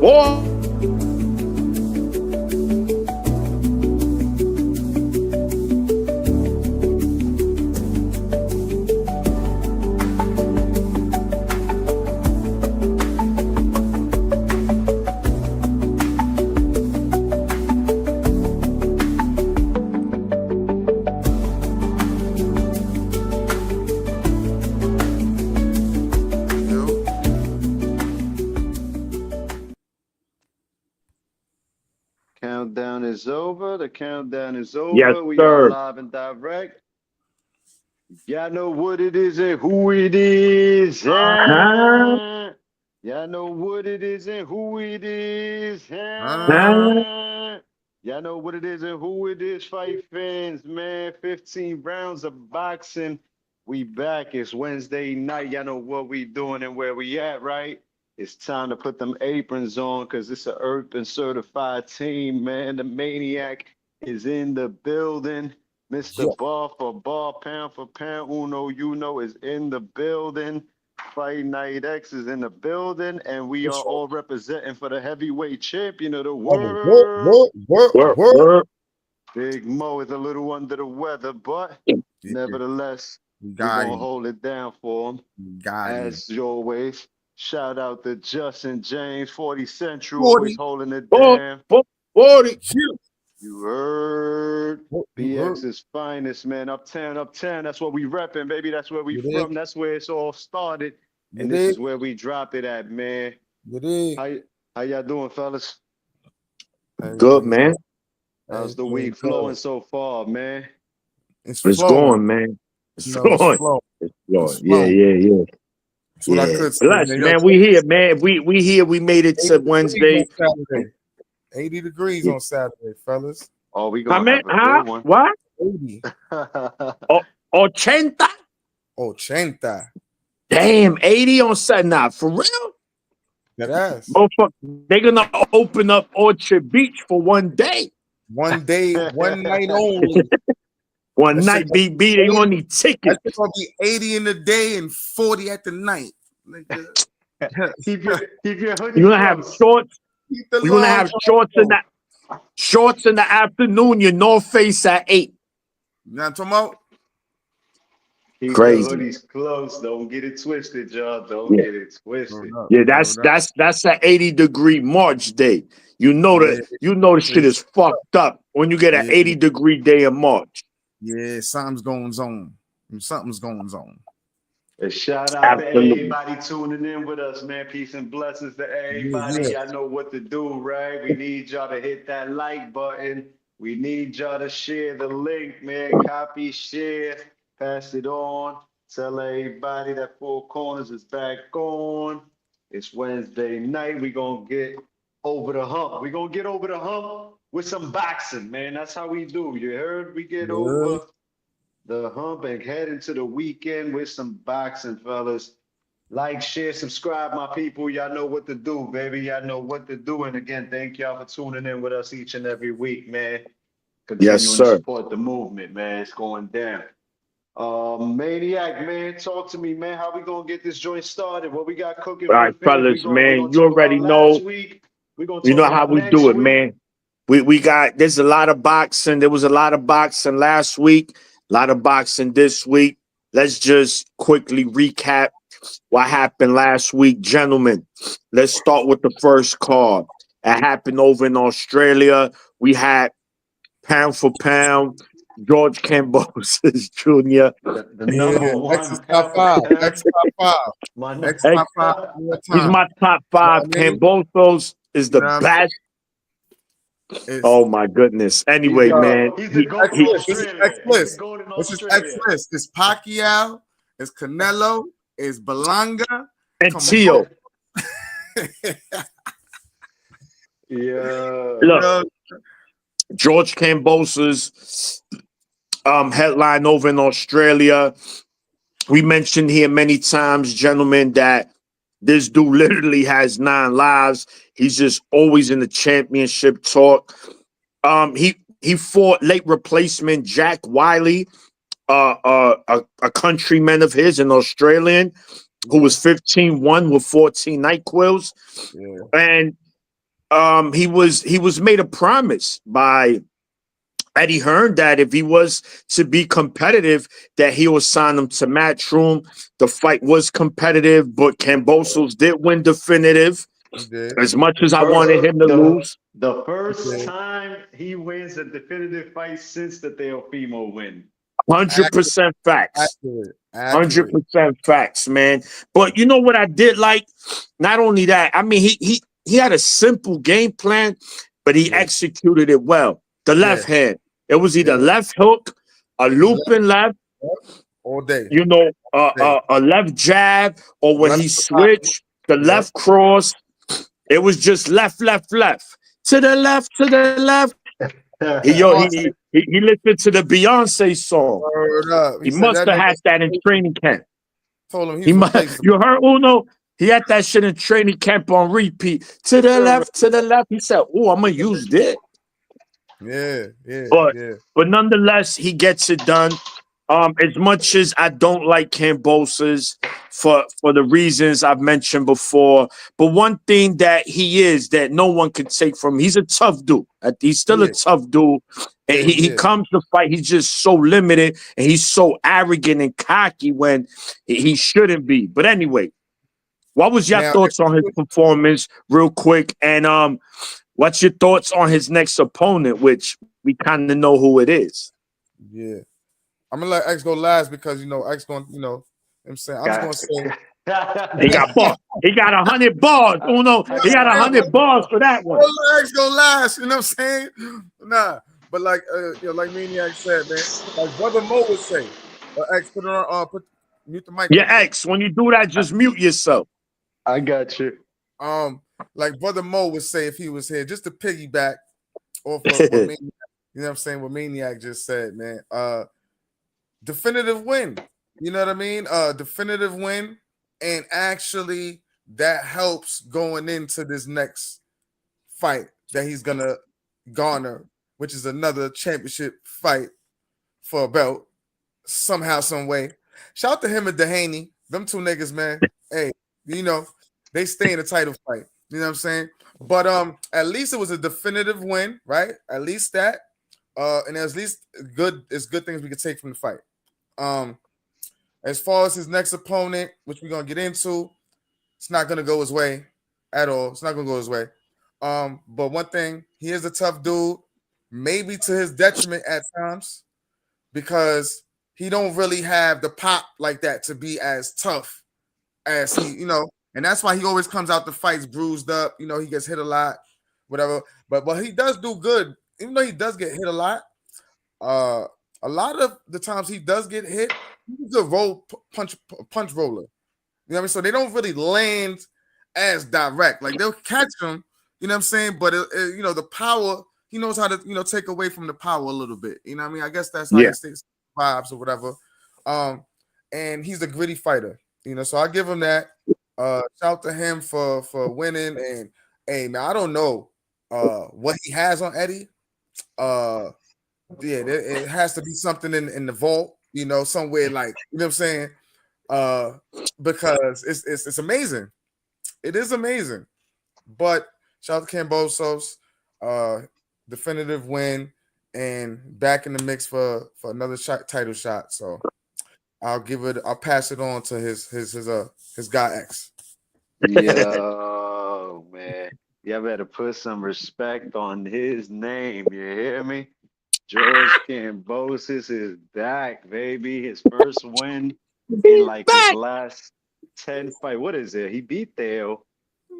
Boy. Countdown is over. The countdown is over. Yes, We sir. are live and direct. Y'all know what it is and who it is. Y'all know what it is and who it is. Y'all know what it is and who it is, fight fans, man. 15 rounds of boxing. We back. It's Wednesday night. Y'all know what we doing and where we at, right? It's time to put them aprons on because it's an urban certified team, man. The Maniac is in the building. Mr. Bar for bar, pound for pound, Uno, you know, is in the building. Fight Night X is in the building, and we are all representing for the heavyweight champion of the world. Big Mo is a little under the weather, but nevertheless, we're going to hold it down for him. As always, shout out to Justin James, 40 Central, always holding it down. 40. You heard BX's finest, man. Uptown, uptown. That's what we repping, baby. That's where we from. That's where it's all started. And this is where we drop it at, man. How y'all doing, fellas? Good, man. How's the week flowing so far, man? It's going, man. It's going. It's going. Yeah. Bless, man. We here, man. We here. We made it to Wednesday. 80 degrees on Saturday, fellas. Oh, we gonna have a good one. What? 80. 80? 80. Damn, 80 on Saturday. Nah, for real? That ass. They're gonna open up Orchard Beach for one day. One day, one night only. One night, BB. They gonna need tickets. That's gonna be 80 in the day and 40 at the night. Keep your hoodie. You're gonna have shorts. You're gonna have shorts in the afternoon. Your North Face at 8. You know what I'm talking about? Keep crazy. The hoodies close. Don't get it twisted, y'all. Don't get it twisted. Yeah, that's an 80-degree March day. You know the shit is fucked up when you get an 80-degree day in March. Yeah, something's going on. Something's going on. A shout out to everybody tuning in with us, man. Peace and blessings to everybody. Y'all know what to do, right? We need y'all to hit that like button. We need y'all to share the link, man. Copy, share, pass it on. Tell everybody that Four Corners is back on. It's Wednesday night. We're going to get over the hump. We're going to get over the hump with some boxing, man. That's how we do. You heard? We get over the hump and head into the weekend with some boxing, fellas. Like, share, subscribe, my people. Y'all know what to do, baby. Y'all know what to do. And again, thank y'all for tuning in with us each and every week, man. Continuing to support the movement, man. It's going down. Maniac, man, talk to me, man. How we gonna get this joint started? What we got cooking? All right, fellas, man. You already know. You know how we do it, man. We got. There's a lot of boxing. There was a lot of boxing last week. A lot of boxing this week. Let's just quickly recap what happened last week, gentlemen. Let's start with the first card. It happened over in Australia. We had pound for pound, George Kambosos Jr. The number one. Next top five. He's my top five. Kambosos is the best. Oh my goodness. Anyway, man. This is X-List. It's Pacquiao, it's Canelo, it's Belanga, and Tio. Look, George Kambosos headline over in Australia. We mentioned here many times, gentlemen, that this dude literally has 9 lives. He's just always in the championship talk. He fought late replacement Jack Wiley, a countryman of his, an Australian, who was 15-1 with 14 night quills. And he was made a promise by Eddie Hearn that if he was to be competitive, that he would sign him to Matchroom. The fight was competitive, but Kambosos did win definitive. He did. As much The as I first wanted him to lose, the He first did. time he wins a definitive fight since the Teofimo win. 100% facts. Accurate. Hundred Accurate. percent facts, man. But you know what I did like? Not only that, I mean, he had a simple game plan, but he Yeah. executed it well. The Yeah. left hand, it was either Yeah. left hook, a Left, looping left, all day. you know, Day. a left jab, or when Left he pocket. switched the Yep. left cross. It was just left, left, left, to the left. Beyonce, He listened to the Beyonce song. word up. He He said must that have nigga had that in training camp. told him He he's must, replaceable. you heard Uno? He had that shit in training camp on repeat. To the left, to the left. He said, "Oh, I'm gonna use this." Yeah, yeah, But yeah, nonetheless, he gets it done. As much as I don't like Cambosos for the reasons I've mentioned before, but one thing that he is that no one can take from him, he's a tough dude. He's still a yeah, tough dude. And yeah, he yeah. comes to fight, he's just so limited and he's so arrogant and cocky when he shouldn't be. But anyway, what was your Now, thoughts on his performance, real quick? And what's your thoughts on his next opponent, which we kind of know who it is? yeah, I'm gonna let X go last because X going, I'm saying I'm just Got gonna say He got bars. He got 100 bars. Oh no, I he got got I'm 100 100 bars bucks. for that gonna one. let X go last. You know what I'm saying? Nah, but like like Maniac said, man, like Brother Mo would say, X put it on, mute the mic Your real quick. ex, when you do that, just mute yourself. I got you. Um, like Brother Mo would say if he was here, just to piggyback off of what Maniac, what I'm saying, what Maniac just said, man. Definitive win. You know what I mean? Definitive win, and actually that helps going into this next fight that he's gonna garner, which is another championship fight for a belt somehow, some way. Shout out to him and Dehaney, them two niggas, man. Hey, they stay in the title fight. You know what I'm saying? But at least it was a definitive win, right? At least that. And at least good things we could take from the fight. As far as his next opponent, which we're gonna get into, it's not gonna go his way at all. It's not gonna go his way. But one thing, he is a tough dude, maybe to his detriment at times, because he don't really have the pop like that to be as tough as and that's why he always comes out the fights bruised up. He gets hit a lot, whatever. But he does do good, even though he does get hit a lot. Uh, a lot of the times he does get hit, he's a punch roller. You know what I mean? So they don't really land as direct. Like they'll catch him, you know what I'm saying? But the power, he knows how to take away from the power a little bit. You know what I mean? I guess that's how Yeah. he stays vibes or whatever. And he's a gritty fighter, so I give him that. Shout to him for winning. And hey man, I don't know what he has on Eddie. Yeah, it has to be something in the vault, somewhere like what I'm saying. Because it's amazing. It is amazing. But shout out to Kambosos, definitive win, and back in the mix for another title shot. So I'll pass it on to his guy X. Yo, man. Y'all better put some respect on his name. You hear me? George Kambosos is back, baby. His first win in He's like his back. last 10 fight. What is it? He beat Theo.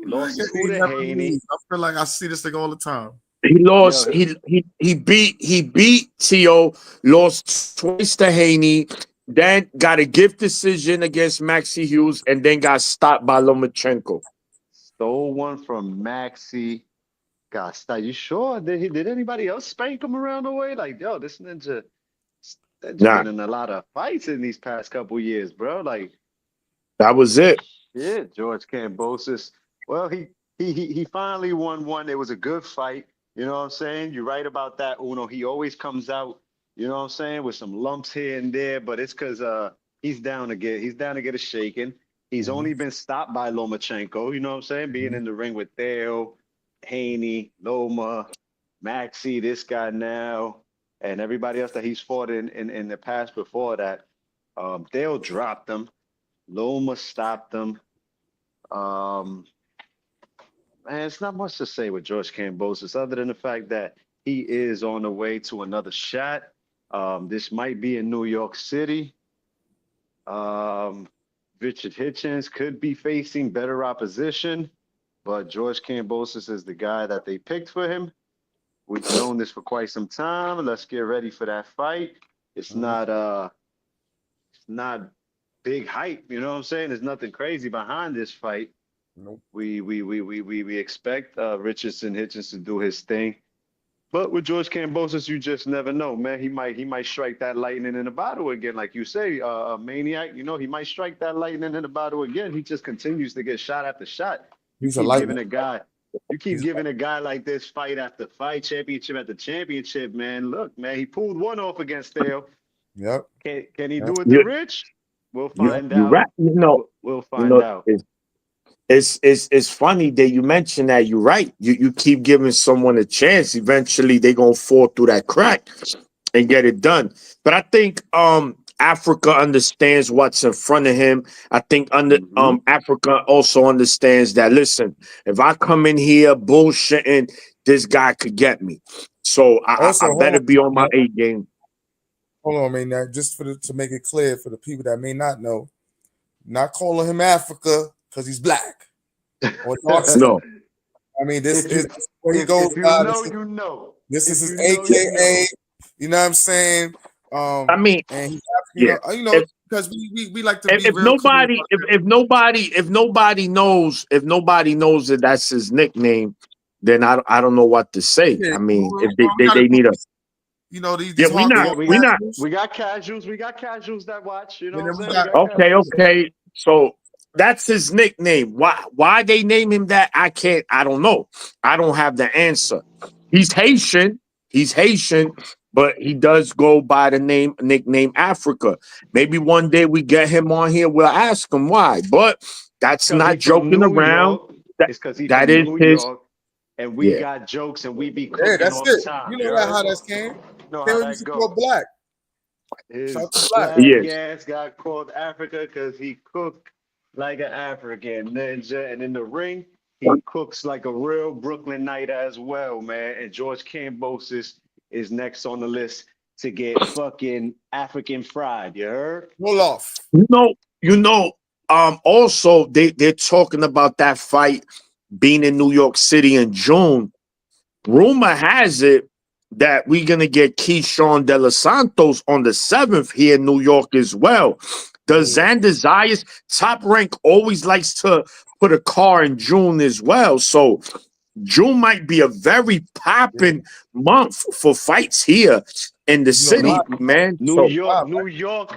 He lost Nigga, two he to never Haney. leaves. I feel like I see this thing all the time. He lost. Yo, He beat Tio. Lost twice to Haney. Then got a gift decision against Maxi Hughes, and then got stopped by Lomachenko. stole one from Maxi. Gosh, are you sure? Did anybody else spank him around the way? Like, yo, this ninja Nah, been in a lot of fights in these past couple years, bro. Like, that was it. yeah, George Kambosos. Well, he finally won one. It was a good fight. You know what I'm saying? You're right about that, Uno. He always comes out, you know what I'm saying, with some lumps here and there, but it's because he's down to get a shaking. He's Mhm. only been stopped by Lomachenko, you know what I'm saying? Being Mhm. in the ring with Theo, Haney, Loma, Maxi, this guy now, and everybody else that he's fought in the past before that, they'll drop them. Loma stopped them. Um, Man, it's not much to say with George Kambosos other than the fact that he is on the way to another shot. This might be in New York City. Um, Richard Hitchens could be facing better opposition, but George Kambosos is the guy that they picked for him. We've known this for quite some time. Let's get ready for that fight. It's not big hype, you know what I'm saying? There's nothing crazy behind this fight. Nope. We expect Richardson Hitchens to do his thing. But with George Kambosos, you just never know, man. He might strike that lightning in the bottle again, like you say, Maniac. You know, he might strike that lightning in the bottle again. He just continues to get shot after shot. You He's a keep lightning. giving a guy, you keep He's giving a guy like this fight after fight, championship after championship, man. Look, man, he pulled one off against Theo. Yep. Can he Yep. do it to Rich? We'll find You out. right. We'll You find know, out. it's funny that you mentioned that. You're right. You keep giving someone a chance. Eventually, they gonna fall through that crack and get it done. But I think Africa understands what's in front of him. I think Mhm. Africa also understands that. Listen, if I come in here bullshitting, this guy could get me. So Also, I better be on my A game. hold on, man. Now, just to make it clear for the people that may not know, not calling him Africa because he's black or dark skin. No, I mean, this If is you where he goes if you by. know, you know. This is If his you know, you AKA. know. You know what I'm saying? I mean, And he's yeah. because we like to be if real clear. nobody if nobody knows that that's his nickname, then I don't know what to say. Yeah, I mean, if we gotta they do need a this. You know yeah, these hardcore we not casuals. We got casuals. We got casuals that watch. You know And what I'm then we saying? We got got casuals. okay. So that's his nickname. Why they name him that? I don't know. I don't have the answer. He's Haitian. He's Haitian, but he does go by the nickname Africa. Maybe one day we get him on here, we'll ask him why. But that's Because he not from joking New around. York. That It's because he that from is New his York, and we yeah. got jokes, and we be yeah, cooking that's all the it. time. You You know that heard? how that came. You know how Came used that to call go. black. Shout His to black. black Yes. ass got called Africa because he cooked like an African ninja, and in the ring he cooks like a real Brooklynite as well, man. And George Kambosos is next on the list to get fucking African fried. You heard? Roll off. You know, also they're talking about that fight being in New York City in June. Rumor has it that we're gonna get Keyshawn De Los Santos on the 7th here in New York as well. Does Yeah. Xander Zayas top rank always likes to put a car in June as well? So June might be a very Yeah. popping month for fights here in the You know why? city, man. So Why, right?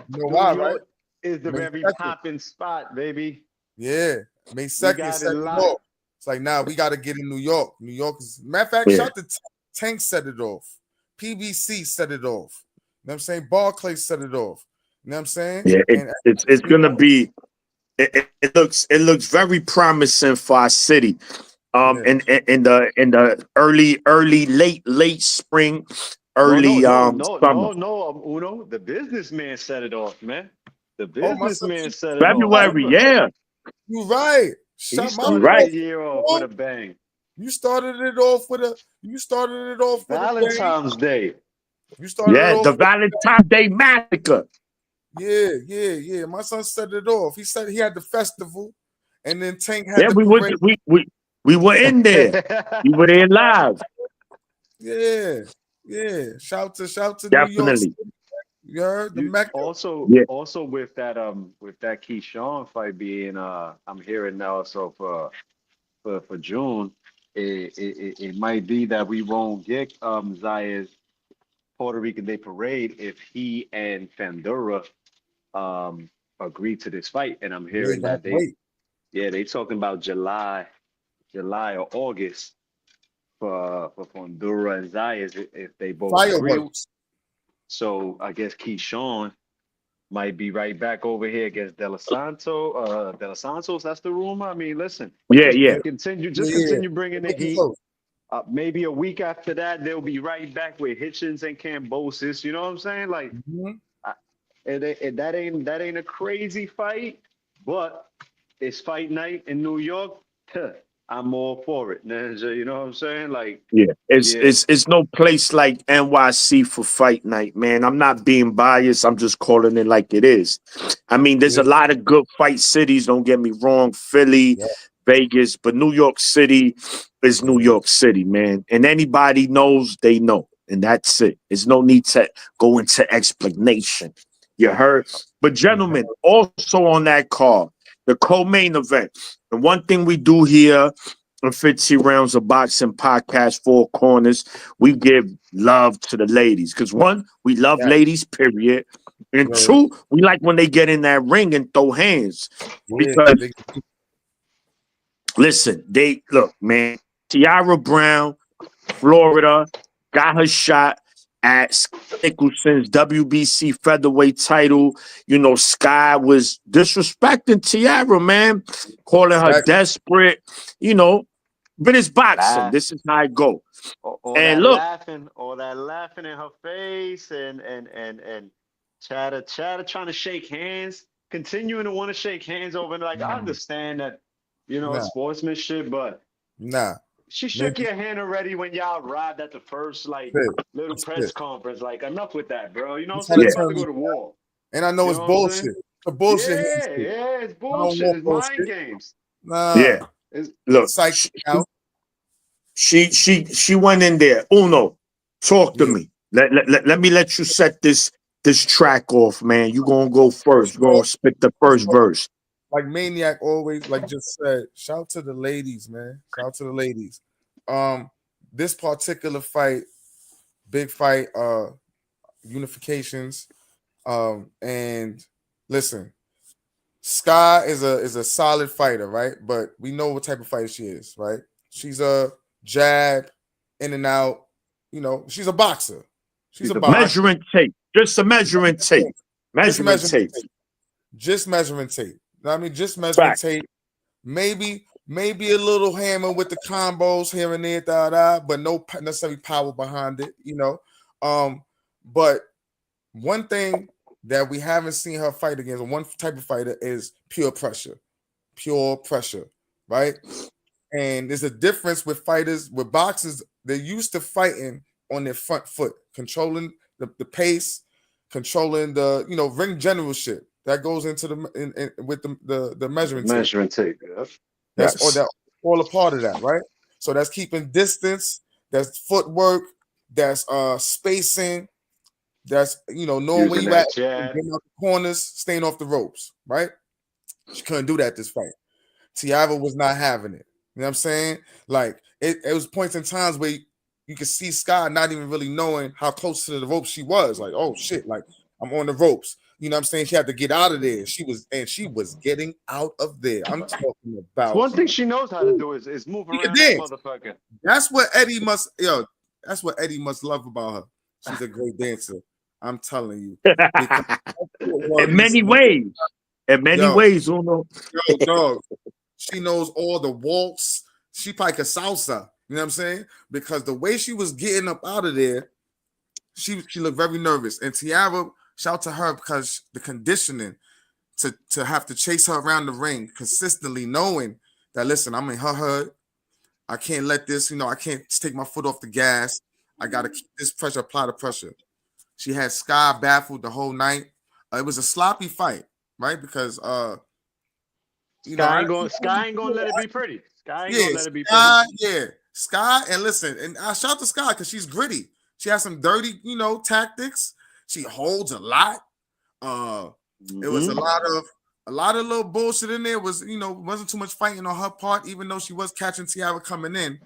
You know New why, right? York is the May very 2nd. popping spot, baby. Yeah. May We 2nd got it set it locked. off. It's like, nah, we got to get in New York. New York is, matter of fact, yeah, shout to Tank set it off. PBC set it off. You know what I'm saying? Barclay set it off. You know what I'm saying? yeah, And it's you gonna know, be. It looks very promising for our city. yeah. In the early late spring, No, no, early no, no, summer, no, no, Uno. The businessman set it off, man. The Oh, my son, businessman set it off. right. February. Remember, Yeah, You right. he Shut my you're started the right. mouth. year off with Bro. a bang. You started it off with a bang. Valentine's Day. You started it Yeah, off the with a Valentine's Day massacre. yeah. My son set it off. He said he had the festival, and then Tank had Yeah, the parade. we were in there. We were there live. Yeah, yeah. Shout to New York Definitely. City. You heard the You Mecca. also Yeah, also with that Keyshawn fight being I'm hearing now so for June, it might be that we won't get Zaya's Puerto Rican Day Parade if he and Pandora um agree to this fight. And I'm Yeah, you hearing gonna have that to wait. they talking about July or August for Pandora and Zayas if they both agree. Fireworks. So I guess Keyshawn might be right back over here against De Los Santos. That's the rumor. I mean, listen, yeah, Yeah, yeah. continue, yeah, just yeah. continue bringing They're the looking heat. close. Maybe a week after that, they'll be right back with Hitchens and Cambosis. You know what I'm saying? Like, Mhm. I, that ain't a crazy fight, but it's fight night in New York. I'm all for it, Ninja. You know what I'm saying? Like, Yeah, yeah, it's no place like NYC for fight night, man. I'm not being biased. I'm just calling it like it is. I mean, there's Yeah, a lot of good fight cities. Don't get me wrong, Philly, yeah, Vegas, but New York City is New yeah, York City, man. And anybody knows, they know, and that's it. There's no need to go into explanation. You heard? But yeah. gentlemen, also on that card, the co-main event. And one thing we do here 50 rounds of boxing podcast, four corners. We give love to the ladies because one, we love Yeah. ladies, period. And Word. two, we like when they get in that ring and throw hands. Yeah, Because they, listen, they look, man, Tiara Brown, Florida, got her shot at Nicholson's WBC featherweight title. You know, Sky was disrespecting Tiara, man, calling her exactly. desperate, you know, but it's boxing. laugh, This is how it go. And that look, laughing, all that laughing in her face, and chatter trying to shake hands, continuing to want to shake hands over. And like, I understand that, Nah, sportsmanship, but nah. she Man, shook your hand already when y'all arrived at the first like that's it. little That's press it. conference. Like, enough with that, bro. You know what I'm That's how saying? they We yeah, about turn to me. go to war. And I know You it's know what I'm bullshit. saying? It's a bullshit Yeah, handshake. yeah, it's I don't bullshit. want It's mind bullshit. games. yeah. Nah. It's Look, Psych out. she went in there. Uno, talk to Yeah. me. Let me let you set this track off, man. You gonna go First first. of You gonna all, spit the first first of all, verse. like Maniac always, like just said, shout out to the ladies, man. Shout out to the ladies. Um, this particular fight, big fight, unifications. And listen, Sky is a solid fighter, right? But we know what type of fighter she is, right? She's a jab, in and out. You know, she's a boxer. She's a she's a boxer. boxer. Measuring tape. Just a measuring tape. Just Measuring measurement tape. tape. Just measurement tape. You know what I mean, just measurement Fact. tape. Maybe a little hammer with the combos here and there, but no necessarily power behind it. You know, but one thing that we haven't seen her fight against, one type of fighter, is pure pressure, right? And there's a difference with fighters, with boxers. They're used to fighting on their front foot, controlling the pace, controlling the ring generalship that goes into with the The measuring tape. measuring tape. Yeah. That's Yes. all a part of that, right? So that's keeping distance, that's footwork, that's spacing, that's knowing where Using you at, that jab. getting out the corners, staying off the ropes, right? She couldn't do that this fight. Tiago was not having it. You know what I'm saying? Like it was points in times where you could see Sky not even really knowing how close to the ropes she was. Like, oh shit, like I'm on the ropes. You know what I'm saying? She had to get out of there. She was getting out of there. I'm talking It's about one thing she knows how to do is move she can around that dance. motherfucker. That's what Eddie must that's what Eddie must love about her. She's a great dancer. I'm telling you. Because In one, many ways. In many yo, ways, Uno. dog. She knows all the waltz. She probably could salsa. You know what I'm saying? Because the way she was getting up out of there, she looked very nervous. And Tiara, shout to her because the conditioning to have to chase her around the ring consistently, knowing that listen, I'm in her hood. I can't let this, I can't take my foot off the gas. I gotta keep this pressure, apply the pressure. She had Sky baffled the whole night. It was a sloppy fight, right? Because Sky ain't going. Sky ain't going to let it be pretty. Sky ain't going yeah, to let it be pretty. Sky, and listen, and I shout to Sky because she's gritty. She has some dirty, tactics. She holds a lot. It was a Hmm. lot of little bullshit in there. Was wasn't too much fighting on her part, even though she was catching Tiara coming in,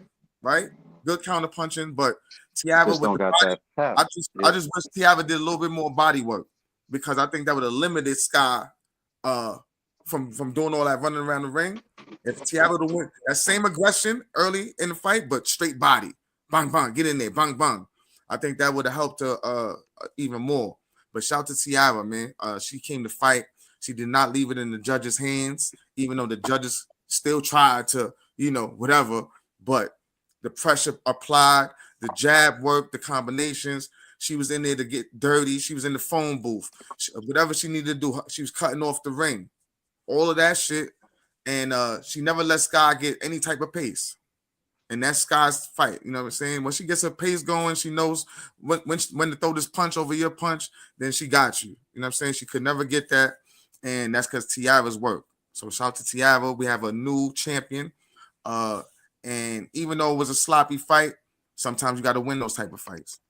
right? Good counter punching, but Tiara Just with don't the got body, that power. I just wish Tiara did a little bit more body work because I think that would have limited Sky uh from doing all that running around the ring. If Tiago to win that same aggression early in the fight, but straight body, bang bang, get in there, bang bang. I think that would have helped her even more. But shout to Tiara, man. She came to fight. She did not leave it in the judges' hands, even though the judges still tried to, whatever. But the pressure applied, the jab work, the combinations. She was in there to get dirty. She was in the phone booth. Whatever she needed to do, she was cutting off the ring. All of that shit. And she never let Sky get any type of pace. And that's Sky's fight. You know what I'm saying? When she gets her pace going, she knows when to throw this punch over your punch, then she got you. You know what I'm saying? She could never get that. And that's because Tiara's work. So shout out to Tiara. We have a new champion. And even though it was a sloppy fight, sometimes you got to win those type of fights.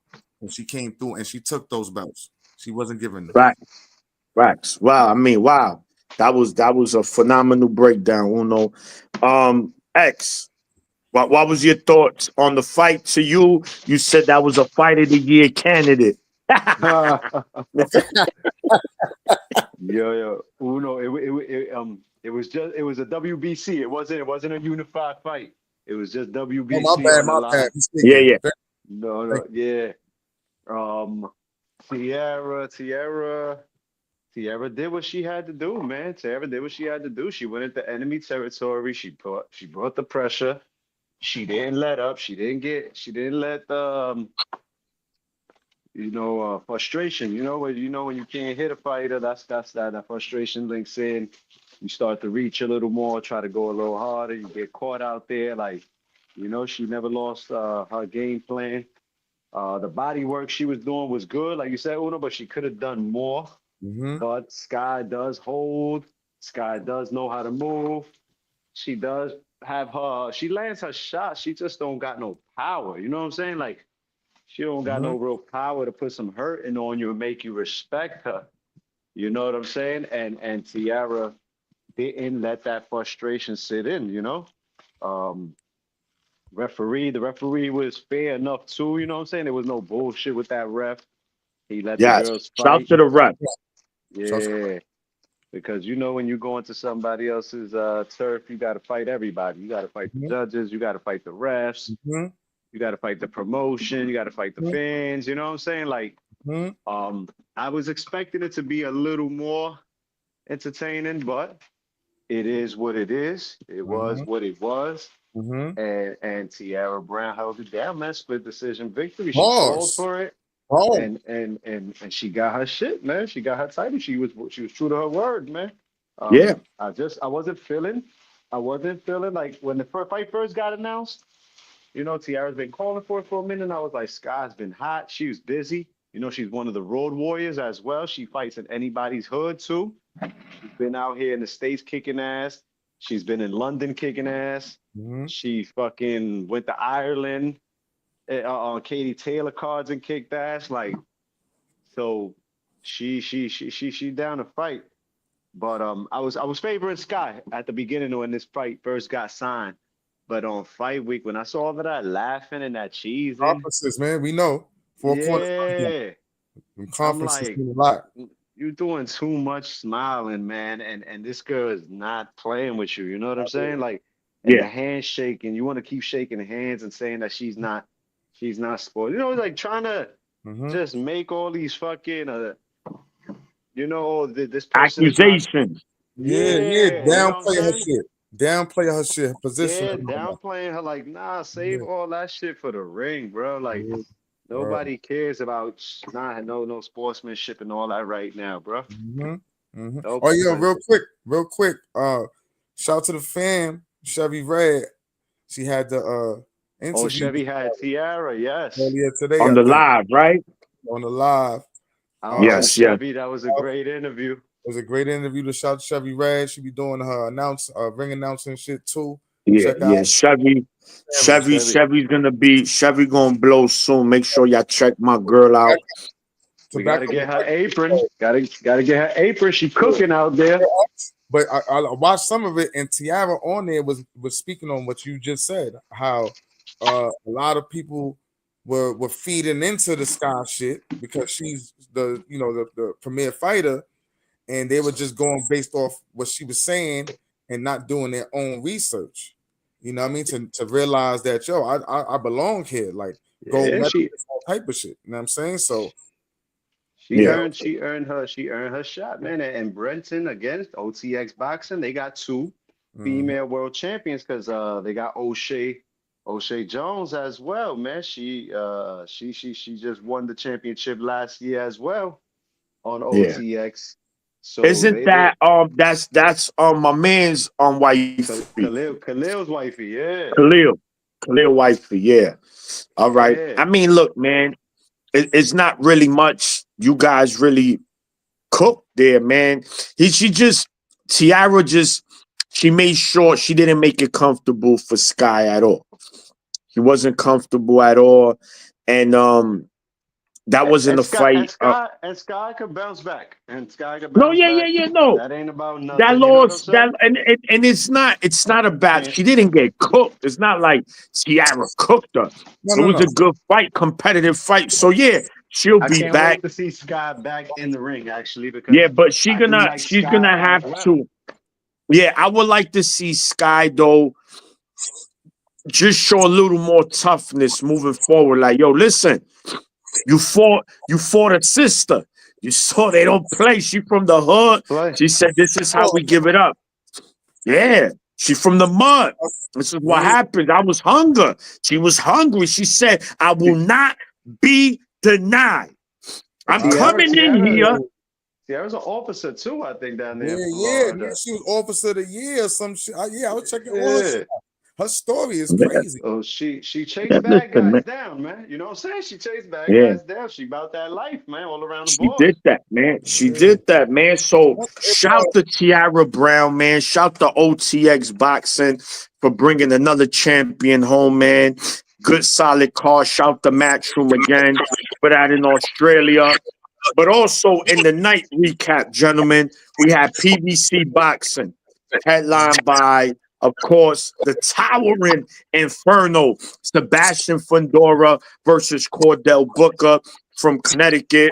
And she came through and she took those belts. She wasn't giving them. Right. Wow. I mean, wow. That was a phenomenal breakdown, Uno. X. What was your thoughts on the fight to you? You said that was a fight of the year candidate. Yo, Uno. It was a WBC. It wasn't a unified fight. It was just WBC. Oh, my on the bad. Yeah. No, yeah. Tiara did what she had to do, man. Tiara did what she had to do. She went into enemy territory. She brought the pressure. She didn't let up. She didn't let the frustration. When you can't hit a fighter, that frustration links in. You start to reach a little more, try to go a little harder. You get caught out there, she never lost her game plan. The body work she was doing was good, like you said, Uno, but she could have done more. Mm-hmm. But Sky does hold. Sky does know how to move. She does she lands her shot. She just don't got no power. You know what I'm saying? Like, she don't got no real power to put some hurting on you and make you respect her. You know what I'm saying? And Tiara didn't let that frustration sit in, Um, the referee was fair enough too, you know what I'm saying? There was no bullshit with that ref. He let the Yes. girls Shout fight. to the rep. Yeah. Because when you go into somebody else's turf, you got to fight everybody. You got to fight the judges. You got to fight the refs. You got to fight the promotion. You got to fight the fans. You know what I'm saying? Like, I was expecting it to be a little more entertaining, but it is what it is. It was what it was. And Tiara Brown held it down, man. Split decision victory. She fought for it. And she got her shit, man. She got her title. She was true to her word, man. Yeah. I wasn't feeling like when the fight first got announced. Tiara's been calling for it for a minute. And I was like, Sky's been hot. She was busy. She's one of the road warriors as well. She fights in anybody's hood too. She's been out here in the States kicking ass. She's been in London kicking ass. She fucking went to Ireland on Katie Taylor cards and kicked ass. Like, so she down to fight. But I was favoring Sky at the beginning when this fight first got signed. But on fight week, when I saw all of that laughing and that cheesing, conferences, man, we know. I'm like, you're doing too much smiling, man, and this girl is not playing with you. You know what I'm saying? Like, and the handshaking, you want to keep shaking hands and saying that she's not sporty. Like trying to just make all these fucking this person accusations. Downplay her shit. Downplay her shit. Her position. Yeah, downplaying her. Like, nah, save all that shit for the ring, bro. Like, nobody cares about no sportsmanship and all that right now, bro. Nope. Oh yeah, real quick. Shout out to the fam, Chevy Red. She had the interview. Oh, Chevy had Tiara, yes. Earlier today on the live, right? On the live. Yes. Chevy, that was a great interview. It was a great interview to shout Chevy Red. She be doing her ring announcing shit too. Yeah. Chevy's gonna blow soon. Make sure y'all check my girl out. We gotta get her apron. Gotta get her apron. She cooking out there. But I watched some of it, and Tiara on there was speaking on what you just said. How a lot of people were feeding into the Sky shit because she's the premier fighter, and they were just going based off what she was saying and not doing their own research. You know what I mean? To realize that I belong here, like gold medal, all type of shit. You know what I'm saying? So she earned her shot, man. And Brenton against OTX Boxing, they got two female world champions because they got O'Shea O'Shea Jones as well, man. She just won the championship last year as well on Yeah. OTX. So Isn't that that's my man's wifey. Khalil's wifey, yeah. Khalil. Khalil wifey, yeah. All right. Yeah. I mean, look, man, it's not really much you guys really cooked there, man. She just Tiara just she made sure she didn't make it comfortable for Sky at all. He wasn't comfortable at all, and that wasn't And a Sky fight. and Sky and Sky could bounce back. And Sky could No, bounce yeah, yeah, back. yeah, no. That ain't about That nothing. You know what I'm loss, that saying? and it's not a bad. Can't She didn't get cooked. It's not like Tiara cooked her. No, It no, was a no. good fight, competitive fight. So yeah, she'll I be can't back. wait to see Sky back in the ring actually Yeah, because but I do like she's Sky gonna as have well. to. Yeah, I would like to see Sky though just show a little more toughness moving forward. Like, yo, listen, you fought a sister. You saw they don't play. She from the hood. Play. She said, "This is how Oh, we give it up." Yeah, she from the mud. This is what yeah. happened. I was hunger. She was hungry. She said, "I will not be denied. I'm Tiara, coming in Tiara, here." Tiara's an officer too, I think, down there in Yeah. Florida. She was officer of the year or some shit. Yeah, I was checking all Yeah. her story is Yeah, crazy. Oh, she yeah, chased bad listen, man. guys down, man. You know what I'm saying? She chased bad Yeah. guys down. She about that life, man, all around the She board. did that, man. She Yeah. did that, man. So Once it shout to Tiara Brown, man. Shout to OTX Boxing for bringing another champion home, man. Good solid card. Shout to Matchroom again for that in Australia. But also in the night recap, gentlemen, we had PBC Boxing, headlined by, of course, the towering Inferno, Sebastian Fundora versus Cordell Booker from Connecticut.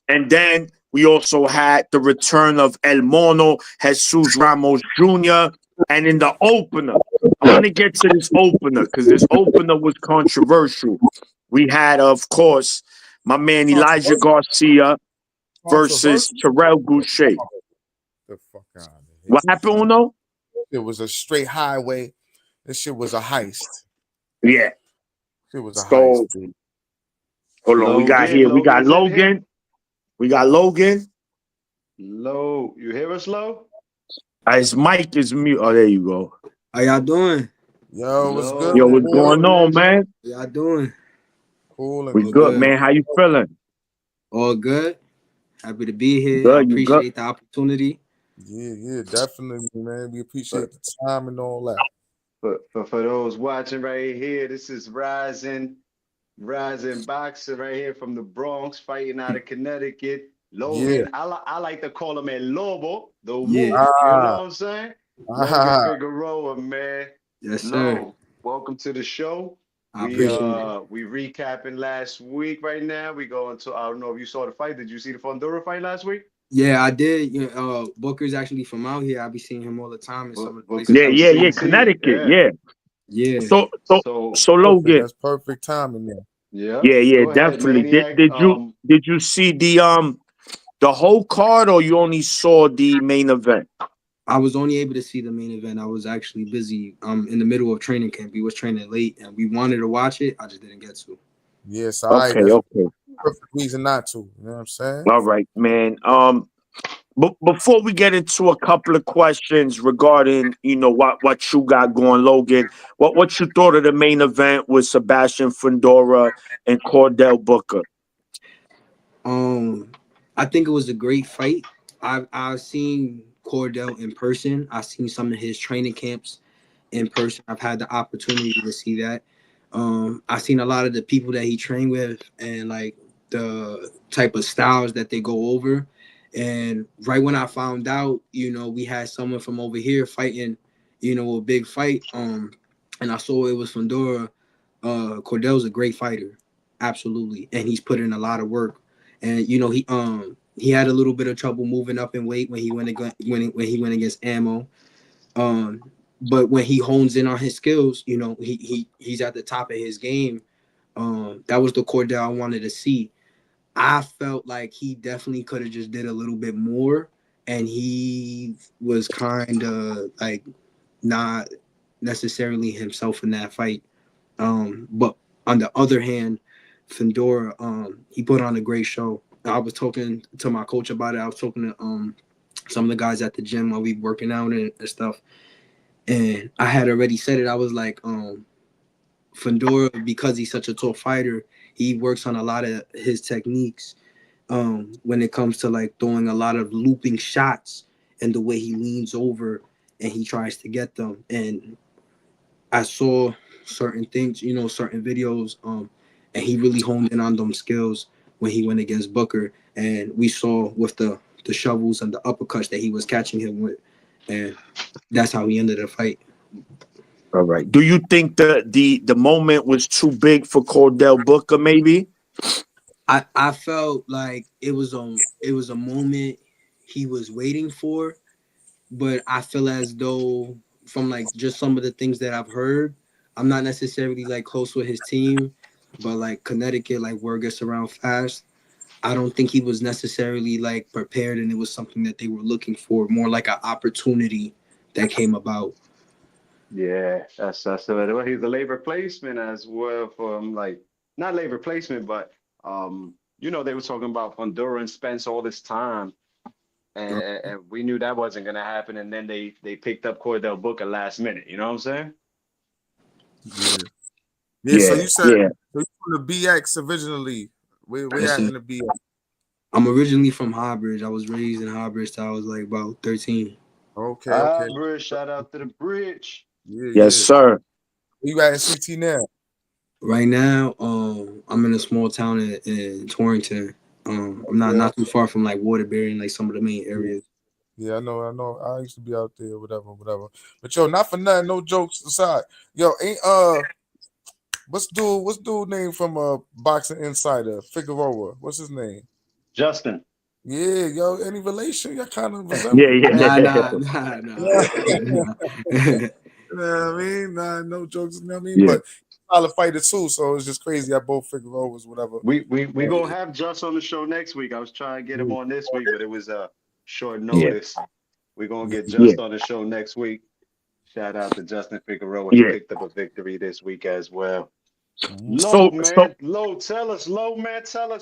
And then we also had the return of El Mono, Jesus Ramos Jr. And in the opener, I want to get to this opener because this opener was controversial. We had, of course, my man Elijah controversial, Garcia versus controversial. Terrell Boucher. The fuck out of here. What happened, Uno? It was a straight highway. This shit was a heist. Yeah. It was a heist, So dude. hold on. We got Logan's in here. Logan. We got Logan. You hear us, Low? His mic is mute. Oh, there you go. How y'all doing? Yo, what's good? Low, Yo, what's let's Cool, go, going on, legend. man? How y'all doing? cool and We All good, good. man. How you feeling? All good. Happy to be here. I Good, you good? appreciate the opportunity. yeah, definitely, man. We appreciate the time and all that. For those watching right here, this is Rising Boxer right here from the Bronx, fighting out of Connecticut. Yeah. Logan, I like to call him El Lobo, the Yeah. wolf. You know Ah, what I'm saying? Logan ah, Figueroa, man. Yes, sir. Lo, welcome to the show. I appreciate it. We recapping last week right now. We go into I don't know if you saw the fight. Did you see the Fundora fight last week? Yeah, I did. Booker's actually from out here. I be seeing him all the time in some of the Booker's places Yeah, I from be yeah, yeah. going. CT. Connecticut, Yeah. yeah. Yeah. So, so, So so, perfect. Logan. That's perfect timing there. yeah, Yeah, yeah, go ahead, definitely. Did Maniac. did you did you see the whole card or you only saw the main event? I was only able to see the main event. I was actually busy in the middle of training camp. We was training late and we wanted to watch it. I just didn't get to. Yes, all right. Okay, That's a okay. perfect reason not to. You know what I'm saying? All right, man. But before we get into a couple of questions regarding, what you got going, Logan, what you thought of the main event with Sebastian Fundora and Cordell Booker? Um, I think it was a great fight. I've seen Cordell in person. I've seen some of his training camps in person. I've had the opportunity to see that. I've seen a lot of the people that he trained with and like the type of styles that they go over. And right when I found out, we had someone from over here fighting, a big fight. And I saw it was Fundora. Cordell's a great fighter, absolutely, and he's put in a lot of work. And he had a little bit of trouble moving up in weight when he when he went against Ammo. But when he hones in on his skills, he's at the top of his game. That was the Cordell I wanted to see. I felt like he definitely could have just did a little bit more, and he was kind of like not necessarily himself in that fight. But on the other hand, Fedora, he put on a great show. I was talking to my coach about it. I was talking to some of the guys at the gym while we working out and stuff. And I had already said it. I was like, Fedora, because he's such a tough fighter, he works on a lot of his techniques when it comes to like throwing a lot of looping shots and the way he leans over and he tries to get them. And I saw certain things, certain videos, and he really honed in on them skills when he went against Booker. And we saw with the shovels and the uppercuts that he was catching him with. And that's how he ended the fight. All right. Do you think the moment was too big for Cordell Booker? Maybe. I felt like it was a moment he was waiting for, but I feel as though from like just some of the things that I've heard, I'm not necessarily like close with his team, but like Connecticut, like word gets around fast. I don't think he was necessarily like prepared, and it was something that they were looking for, more like an opportunity that came about. Yeah, that's well, he's a late replacement as well for like not late replacement, but they were talking about Honduran Spence all this time, and we knew that wasn't gonna happen, and then they picked up Cordell Booker last minute. You know what I'm saying? Yeah. Yeah. So Yeah. you said Yeah. so you from the BX originally. We Yes, at sir. in the BX. I'm originally from Highbridge. I was raised in Highbridge till I was like about 13. Okay. Ah, Okay. bro, shout out to the bridge. Yeah. Yes, Yeah. sir. You at in CT now? Right now, I'm in a small town in Torrington. I'm not Okay. not too far from like Waterbury and like some of the main areas. Yeah, I know, I know. I used to be out there, whatever, whatever. But yo, not for nothing, no jokes aside. Yo, ain't what's dude name from Boxing Insider, Figueroa? What's his name? Justin. Yeah, yo, any relation? Y'all kind of Yeah. resemble. Nah, Yeah. nah, nah, nah, Yeah. nah. You know what I mean? Nah, no jokes, you know what I mean? Yeah. But solid fighter too, so it's just crazy. I both Figueroas, whatever. We gonna have Just on the show next week. I was trying to get him on this week, but it was short Yeah. notice. We're gonna get Yeah. Just on the show next week. Shout out to Justin Figueroa. He Yeah. picked up a victory this week as well. Mhm. Low, So man. Low, man. Tell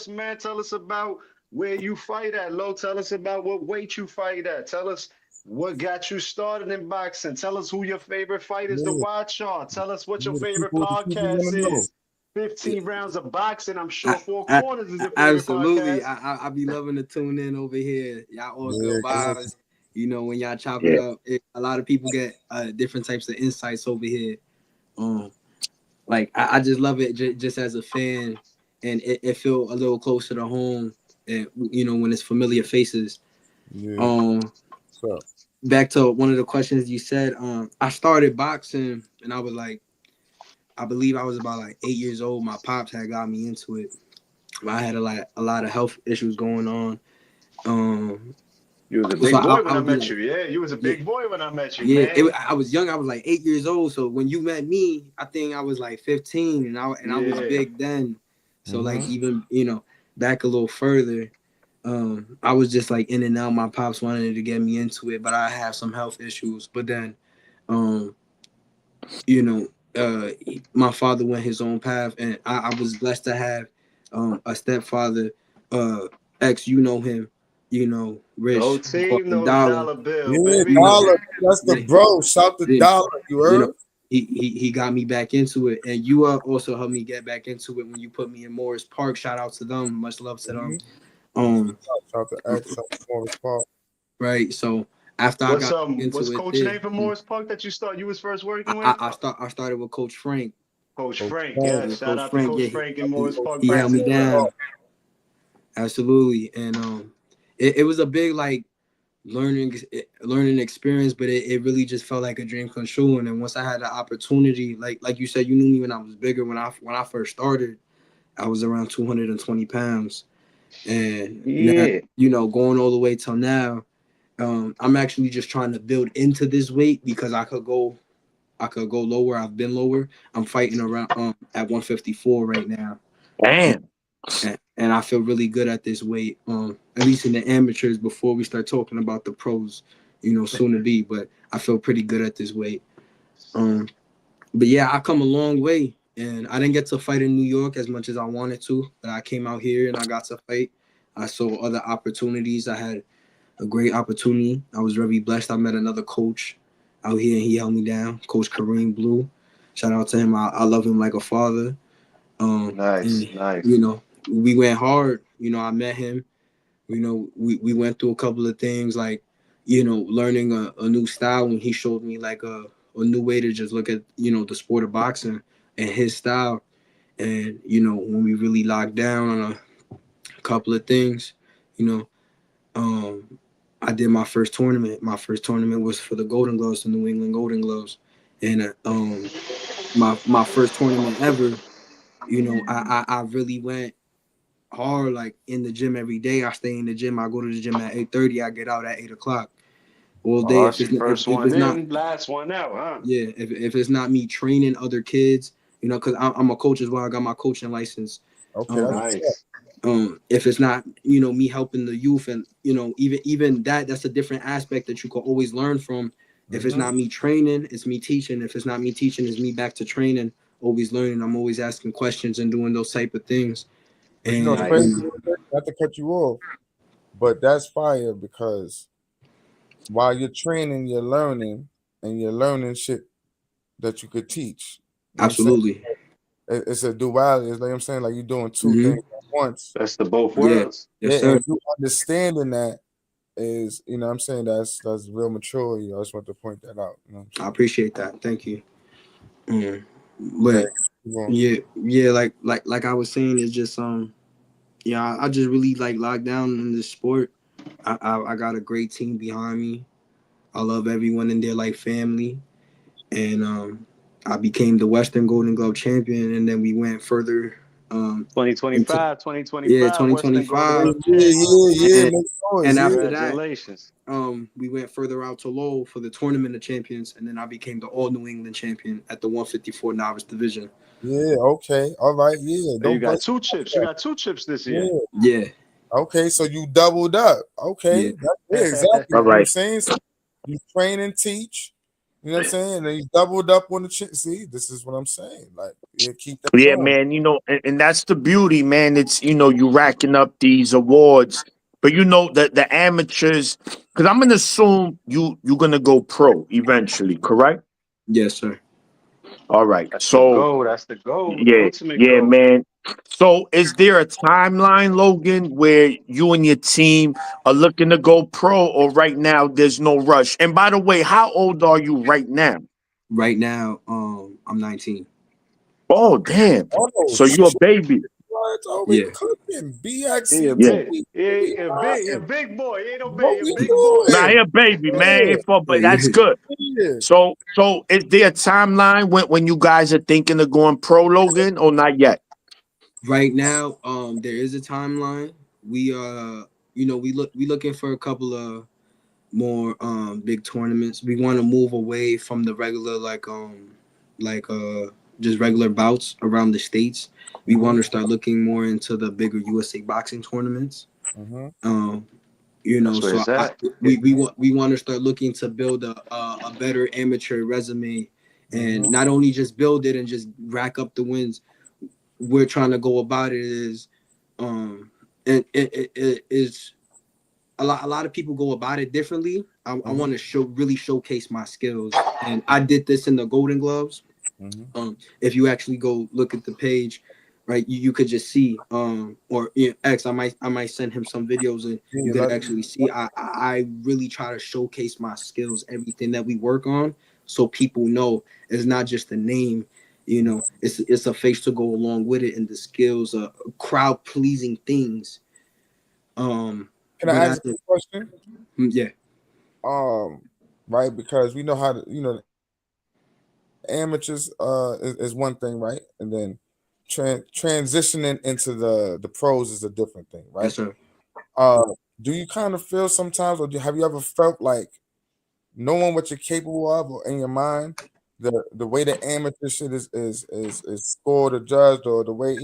us about where you fight at. Low, tell us about what weight you fight at. Tell us what got you started in boxing. Tell us who your favorite fighters to Yeah, watch on. Tell us what your yeah, favorite the people podcast want to know. is. 15 rounds of boxing. I'm I, sure Four I, Corners is your favorite absolutely. podcast. I be loving to tune in over here. Y'all all good Yeah, good. vibes. When y'all chop it yeah. up, a lot of people get different types of insights over here. Um, like I just love it just as a fan, and it feel a little closer to home. And when it's familiar faces. Yeah, Um, so Back to one of the questions you said. I started boxing, and I was like, I believe I was about like 8 years old. My pops had got me into it. I had a lot of health issues going on. Um, You was a so big boy I when I would be met you. like, Yeah, you was a yeah, big boy when I met you, yeah. man. I was young. I was like 8 years old. So when you met me, I think I was like 15, and I was Yeah. big then. So like mm-hmm. even back a little further, I was just like in and out. My pops wanted to get me into it, but I have some health issues. But then, um, you know, my father went his own path, and I was blessed to have a stepfather, ex, him, Go Rich, we call team, him no Dollar. dollar bill, Yeah, You baby. know, Dollar. That's the yeah, bro. Shout the yeah, Dollar. You you heard? know, he got me back into it, and you also helped me get back into it when you put me in Morris Park. Shout out to them, much love to them. Mm-hmm. Um, Shout to X, shout to Morris Park. right. So after I What's got into it, coach name for Morris Park that you was first working with? I started with Coach Frank. Coach Coach Frank. Frank. Yeah, Yeah, shout Coach out to Frank. Yeah, Coach Frank in Morris Coach Park he held me Boxing Club. Park. down. Absolutely, and it was a big like learning experience, but it really just felt like a dream come true. And then once I had the opportunity, like you said, you knew me when I was bigger. When I first started, I was around 220 pounds, and now Yeah. going all the way till now, I'm actually just trying to build into this weight because I could go lower. I've been lower. I'm fighting around at 154 right now. Damn. And I feel really good at this weight. At least in the amateurs before we start talking about the pros, soon to be. But I feel pretty good at this weight. But yeah, I come a long way. And I didn't get to fight in New York as much as I wanted to, but I came out here and I got to fight. I saw other opportunities. I had a great opportunity. I was very blessed. I met another coach out here and he held me down, Coach Kareem Blue. Shout out to him. I love him like a father. Nice, And nice. we went hard. I met him. We went through a couple of things like, learning a new style, and he showed me like a new way to just look at, the sport of boxing and his style. And, when we really locked down on a couple of things, you know, I did my first tournament. My first tournament was for the Golden Gloves, the New England Golden Gloves. And my first tournament ever, I really went hard, like in the gym every day. I stay in the gym. I go to the gym at 8:30. I get out at 8 o'clock all day. Oh, If that's it's your first if one it's not, in, last one out, huh? yeah, if it's not me training other kids, because I'm a coach as well. I got my coaching license. Okay, that's Um, what's up. Nice. if it's not, me helping the youth, and even that's a different aspect that you can always learn from. If it's Mm-hmm. not me training, it's me teaching. If it's not me teaching, it's me back to training. Always learning. I'm always asking questions and doing those type of things. But you know, it's And crazy. Nice. Not to cut you off, but that's fire because while you're training, you're learning, and you're learning shit that you could teach. You know what I'm saying? absolutely. It's a duality. It's like I'm saying, like you're doing two Hmm. things at once. That's the both Yeah. worlds. Yes, Yeah, sir. and you understanding that is, what I'm saying, that's real maturity. I just want to point that out. You know what I'm I saying? appreciate that. Thank you. Mm. Okay. But Keep on. yeah, like I was saying, it's just I just really like locked down in this sport. I got a great team behind me. I love everyone in there like family, and I became the Western Golden Glove champion, and then we went further into 2025, 2025 Western Golden 2025, Yeah, Glove yeah, champ. yeah, yeah. and Make noise, and yeah. after that, Congratulations. we went further out to Lowell for the Tournament of Champions, and then I became the All New England champion at the 154 novice division. Yeah, okay. All right, yeah. So you Don't got brush two off chips. You that. got two chips this year. Yeah. Yeah, Okay, so you doubled up. Okay, yeah, that's it, exactly. You All know what I'm right. saying? So you train and teach. You know what I'm saying? And you doubled up on the See, this is what I'm saying. Like, yeah, keep that Yeah, going. man. And that's the beauty, man. It's you racking up these awards, but the amateurs. Because I'm gonna assume you're gonna go pro eventually, correct? yes, sir. All right. That's the So goal. That's the goal. The yeah, ultimate yeah, goal. man. So is there a timeline, Logan, where you and your team are looking to go pro, or right now there's no rush? And by the way, how old are you right now? Right now, I'm 19. Oh, damn. Oh So you're a shit! baby. What are we Yeah, cooking? He a Yeah. BXCT. big, What we he a riding? big boy. He ain't no What baby. He a we big boy. Nah, doing? you're a baby, man. Yeah, But that's good. yeah. So is there a timeline when you guys are thinking of going pro, Logan, or not yet? right now, there is a timeline. We we looking for a couple of more big tournaments. We want to move away from the regular like just regular bouts around the states. We Mm-hmm, want to start looking more into the bigger USA boxing tournaments. mm-hmm, Um, That's where so it's at. we want to start looking to build a better amateur resume, and mm-hmm. not only just build it and just rack up the wins. We're trying to go about it is and it is a lot of people go about it differently. I Mm-hmm. want to really showcase my skills, and I did this in the Golden Gloves. Mm-hmm. If you actually go look at the page, right, you could just see or X. I might send him some videos, and you Yeah, could actually see. I really try to showcase my skills, everything that we work on, so people know it's not just a name. It's a face to go along with it, and the skills, crowd pleasing things. Um, can but I at ask a question? yeah, Um, right, because we know how to, amateurs is one thing, right? And then transitioning into the pros is a different thing, right? yes, sir. Uh, do you kind of feel sometimes, or have you ever felt like knowing what you're capable of or in your mind, the way the amateur shit is scored or judged, or the way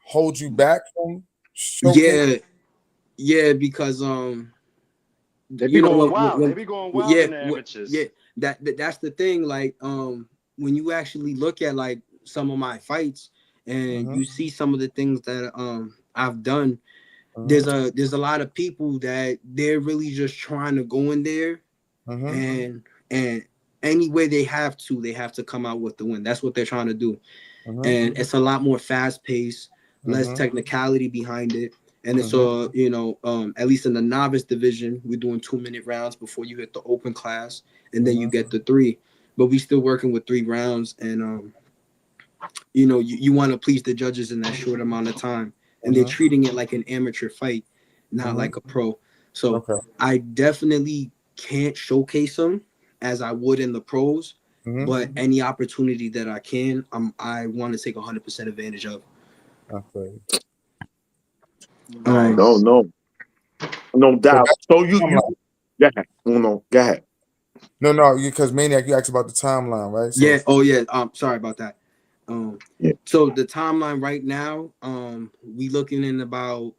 holds you back from showcase? Yeah, yeah, because They be going wild. They when be going wild yeah in the yeah amateurs. that's the thing. Like when you actually look at like some of my fights and Mhm. you see some of the things that I've done, Mhm. there's a lot of people that they're really just trying to go in there Mhm. and any way they have to come out with the win. That's what they're trying to do. Mhm. And it's a lot more fast paced, less Mhm. technicality behind it. And it's Mhm. at least in the novice division, we're doing 2 minute rounds before you hit the open class, and then you Mhm. get the three. But we still working with 3 rounds, and you want to please the judges in that short amount of time, and they're Mhm. treating it like an amateur fight, not Mhm. like a pro. So Okay. I definitely can't showcase them as I would in the pros, Mhm. but any opportunity that I can, I want to take 100% advantage of. Okay. Um, No, Nice. no, no So doubt. that's So the you timeline. go ahead. No, go ahead. No, because Maniac, you asked about the timeline, right? yeah. So Oh yeah. Sorry about that. Um, Yeah. so the timeline right now, we looking in about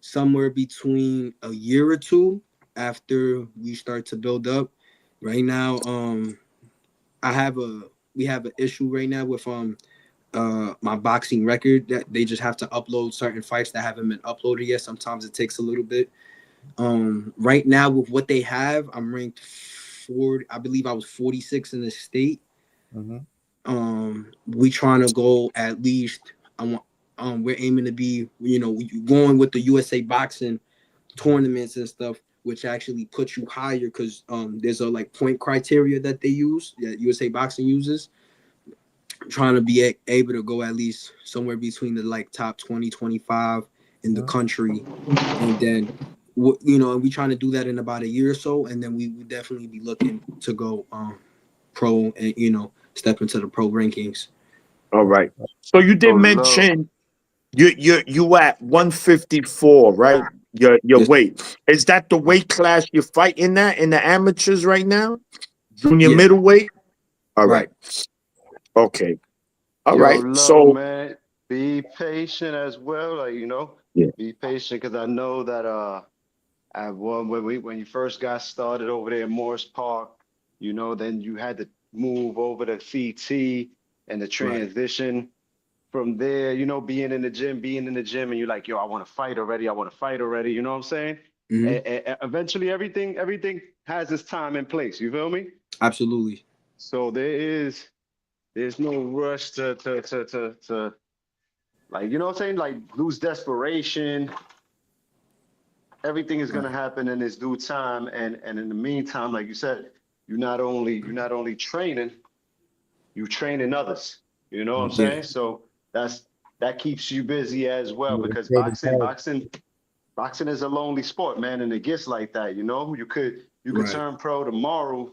somewhere between a year or two after we start to build up. Right now, I have a we have an issue right now with my boxing record that they just have to upload certain fights that haven't been uploaded yet. Sometimes it takes a little bit. Right now with what they have, I'm ranked 40. I believe I was 46 in the state. mhm. We trying to go at least. I want. We're aiming to be, going with the USA boxing tournaments and stuff, which actually puts you higher because there's a like point criteria that they use, that USA boxing uses. Trying to be able to go at least somewhere between the like top 20, 25 in the Mhm. country, and then we trying to do that in about a year or so, and then we would definitely be looking to go pro and step into the pro rankings. All right. So you So did low. mention you at 154, right? Your Yes. weight. Is that the weight class you're fighting at in the amateurs right now? Junior Yeah. middleweight? All Right. right. Okay. All Yo, right. low, So man. Be patient as well. Like, yeah. be patient because I know that at one when you first got started over there in Morris Park, then you had to move over to CT and the Right. transition from there, being in the gym, and you're like, yo, I want to fight already. I want to fight already. You know what I'm saying? Hmm. And eventually everything has its time and place. You feel me? Absolutely. So there's no rush to like, you know what I'm saying? Like lose desperation. Everything is Right. gonna happen in its due time. And in the meantime, like you said, you're not only training, you training others. You know what I'm Yeah. saying? So that keeps you busy as well Yeah, because building character. boxing is a lonely sport, man, and it gets like that. You could Right. turn pro tomorrow,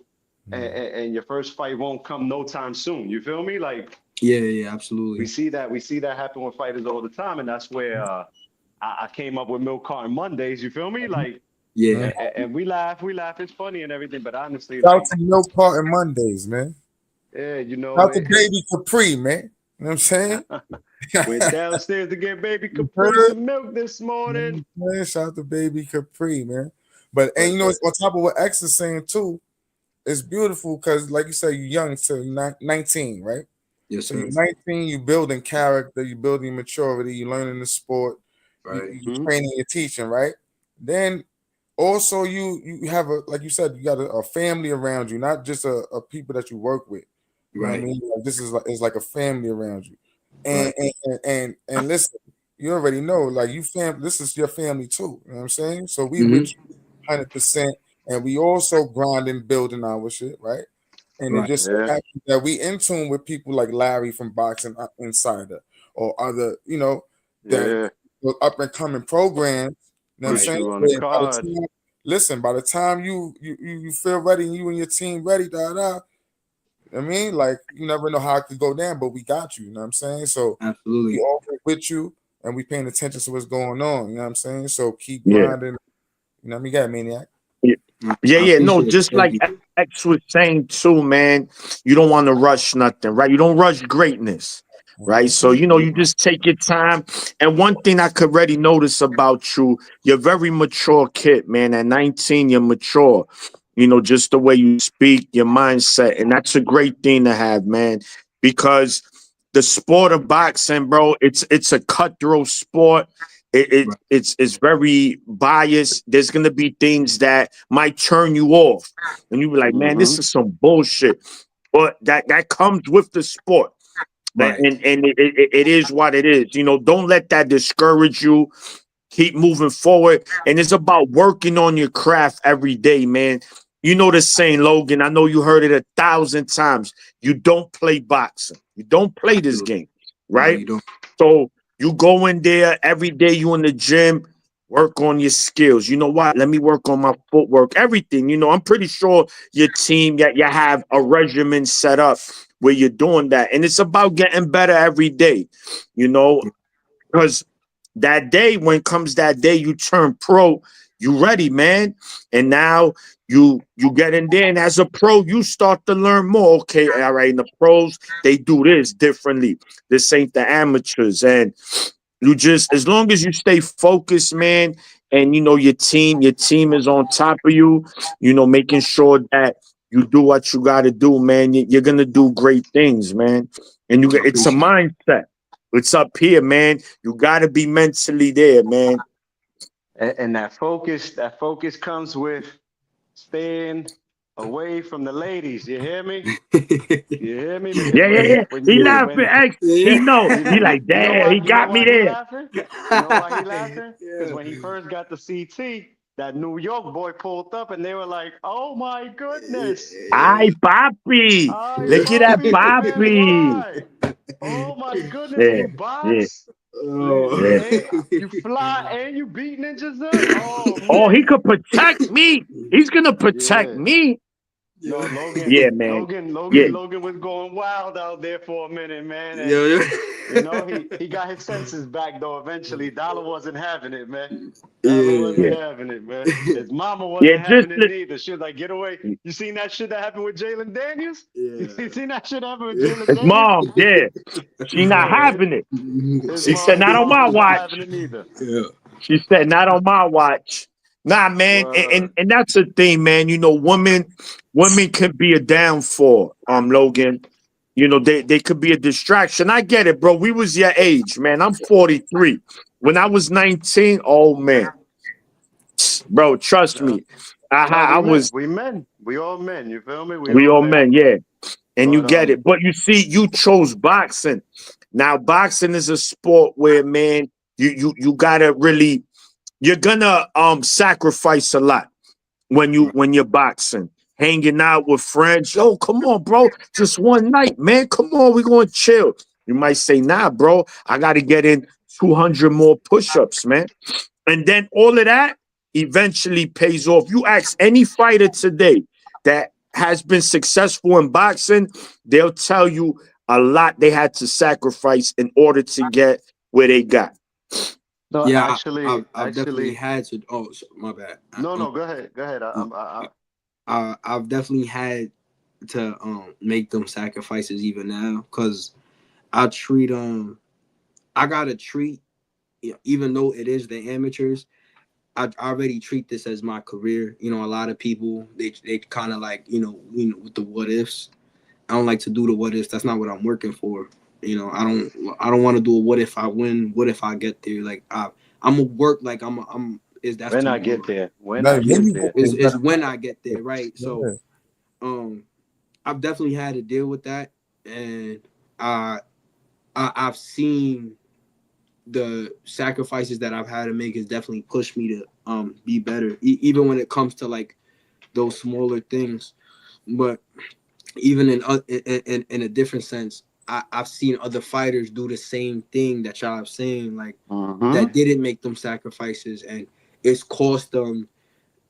and, Mhm. and, and your first fight won't come no time soon. You feel me? Like Yeah. Yeah. we Absolutely. see that we see that happen with fighters all the time, and that's where I came up with Milk Carton Mondays. You feel me? Like, Yeah. Mhm. and we laugh. It's funny and everything, but honestly, Shout out like, to Milk Carton Mondays, man. yeah, Shout out to Baby Capri, man. You know what I'm saying? went downstairs to get baby You Capri heard? some milk this morning. You know what I'm saying? Shout out to Baby Capri, man. But and But on top of what X is saying too, it's beautiful because like you said, you're young, so you're 19, right? Yes, So you're sir. 19, you building character, you building maturity, you learning the sport, Right. you mhm, training, you're teaching, right? Then also you have a like you said, you got a family around you, not just a people that you work with. You know what I Right. mean? Like, this is like a family around you. And Right. and listen, you already know, like this is your family too. You know what I'm saying? So we with Hmm. you 100%, and we also grinding, building our shit, right? And it Right. just so yeah, happens that we in tune with people like Larry from Boxing Insider or other, that yeah. up and coming programs. You know what I'm Put Right. saying? you on the Where by the card. time, listen, by the time you feel ready and you and your team ready, I mean, like you never know how it could go down, but we got you. You know what I'm saying? So we Absolutely. all with you, and we paying attention to what's going on. You know what I'm saying? So keep Yeah. grinding. You know what I mean? You got Maniac. Yeah. Yeah, I yeah. No, appreciate it. just Thank like you. X was saying too, man, you don't want to rush nothing, right? You don't rush greatness, right? Mm-hmm. So, you just take your time. And one thing I could already notice about you, you're a very mature kid, man. At 19, you're mature. Just the way you speak, your mindset. And that's a great thing to have, man, because the sport of boxing, bro, it's a cutthroat sport. Right. It's very biased. There's gonna be things that might turn you off, and you be like, man, Mm-hmm. this is some bullshit. But that comes with the sport. Right. And it is what it is. You know, don't let that discourage you. Keep moving forward. And it's about working on your craft every day, man. You know the saying, Logan. I know you heard it 1,000 times. You don't play boxing. You don't play this Absolutely. game, No, right? you don't. So you go in there every day, you in the gym, work on your skills. You know what? Let me work on my footwork, everything. You know, I'm pretty sure your team that you have a regimen set up where you're doing that. And it's about getting better every day, you know, because that day, when comes that day you turn pro, you ready, man. And now you get in there, and as a pro, you start to learn more. Okay, all right, and the pros, they do this differently. This ain't the amateurs. And you just, as long as you stay focused, man, and you know your team is on top of you, you know, making sure that you do what you got to do, man. You're gonna do great things, man. And I it's a appreciate it. mindset. It's up here, man. You got to be mentally there, man. And that focus comes with staying away from the ladies. You hear me? You hear me? Because Yeah, yeah, yeah. He Yeah. laughing. X. He Yeah. know. He you, like, you know damn. why He got me he there. laughing? You know why he laughing? Because Yeah. when he first got the CT, that New York boy pulled up and they were like, "Oh my goodness, Ay, papi. ay Look at that papi, dime papi. why? Oh my goodness, Yeah, you yeah, box, yeah. you fly, and you beat ninjas up. Oh Oh, he man, could protect me. He's gonna protect yeah." me. No, Yo. Yeah, man. Yeah. Logan was going wild out there for a minute, man, and Yo. you know he got his senses back though. Eventually, Dollar wasn't having it, man. Dollar Yeah. wasn't Yeah. having it, man. His mama Yeah, wasn't just having it neither. She was like, "Get away!" You seen that shit that happened with Jalen Daniels? You Yeah. seen that shit happen with Jalen his Daniels? mom. Yeah. She not Yeah, having it. She said, his not on mom my was not having watch. it neither. Yeah. She said, not on my watch. Nah, man. Word. And that's the thing, man. You know, women can be a downfall, Logan. You know, they could be a distraction. I get it, bro. We was your age, man. I'm 43. When I was 19, oh man. Bro, trust No, me. no, I was, we men, we all men. You feel me? We we all all men. men, yeah. And you But get it. But you see, you chose boxing. Now, boxing is a sport where, man, you gotta really, you're gonna sacrifice a lot when you're boxing, hanging out with friends. Yo, come on, bro. Just one night, man. Come on, we're gonna chill. You might say, nah, bro, I gotta get in 200 more push-ups, man. And then all of that eventually pays off. You ask any fighter today that has been successful in boxing, they'll tell you a lot they had to sacrifice in order to get where they got. no, Yeah, I've definitely actually, had to. Oh, my bad. no. Go ahead, go ahead. I've definitely had to make them sacrifices even now because I treat I gotta treat, you know, even though it is the amateurs, I already treat this as my career. You know, a lot of people they kind of like, with the what ifs. I don't like to do the what ifs. That's not what I'm working for. You know, I don't want to do a what if I win. What if I get there? Like I'm gonna work like I'm is that's When I get tomorrow. there, when I Like, when get you there. Is when I get there, right? So yeah. um I've definitely had to deal with that, and uh I've seen the sacrifices that I've had to make has definitely pushed me to be better, even when it comes to like those smaller things. But even in a different sense, I've seen other fighters do the same thing that y'all have saying, like Mm-hmm. that didn't make them sacrifices, and it's cost them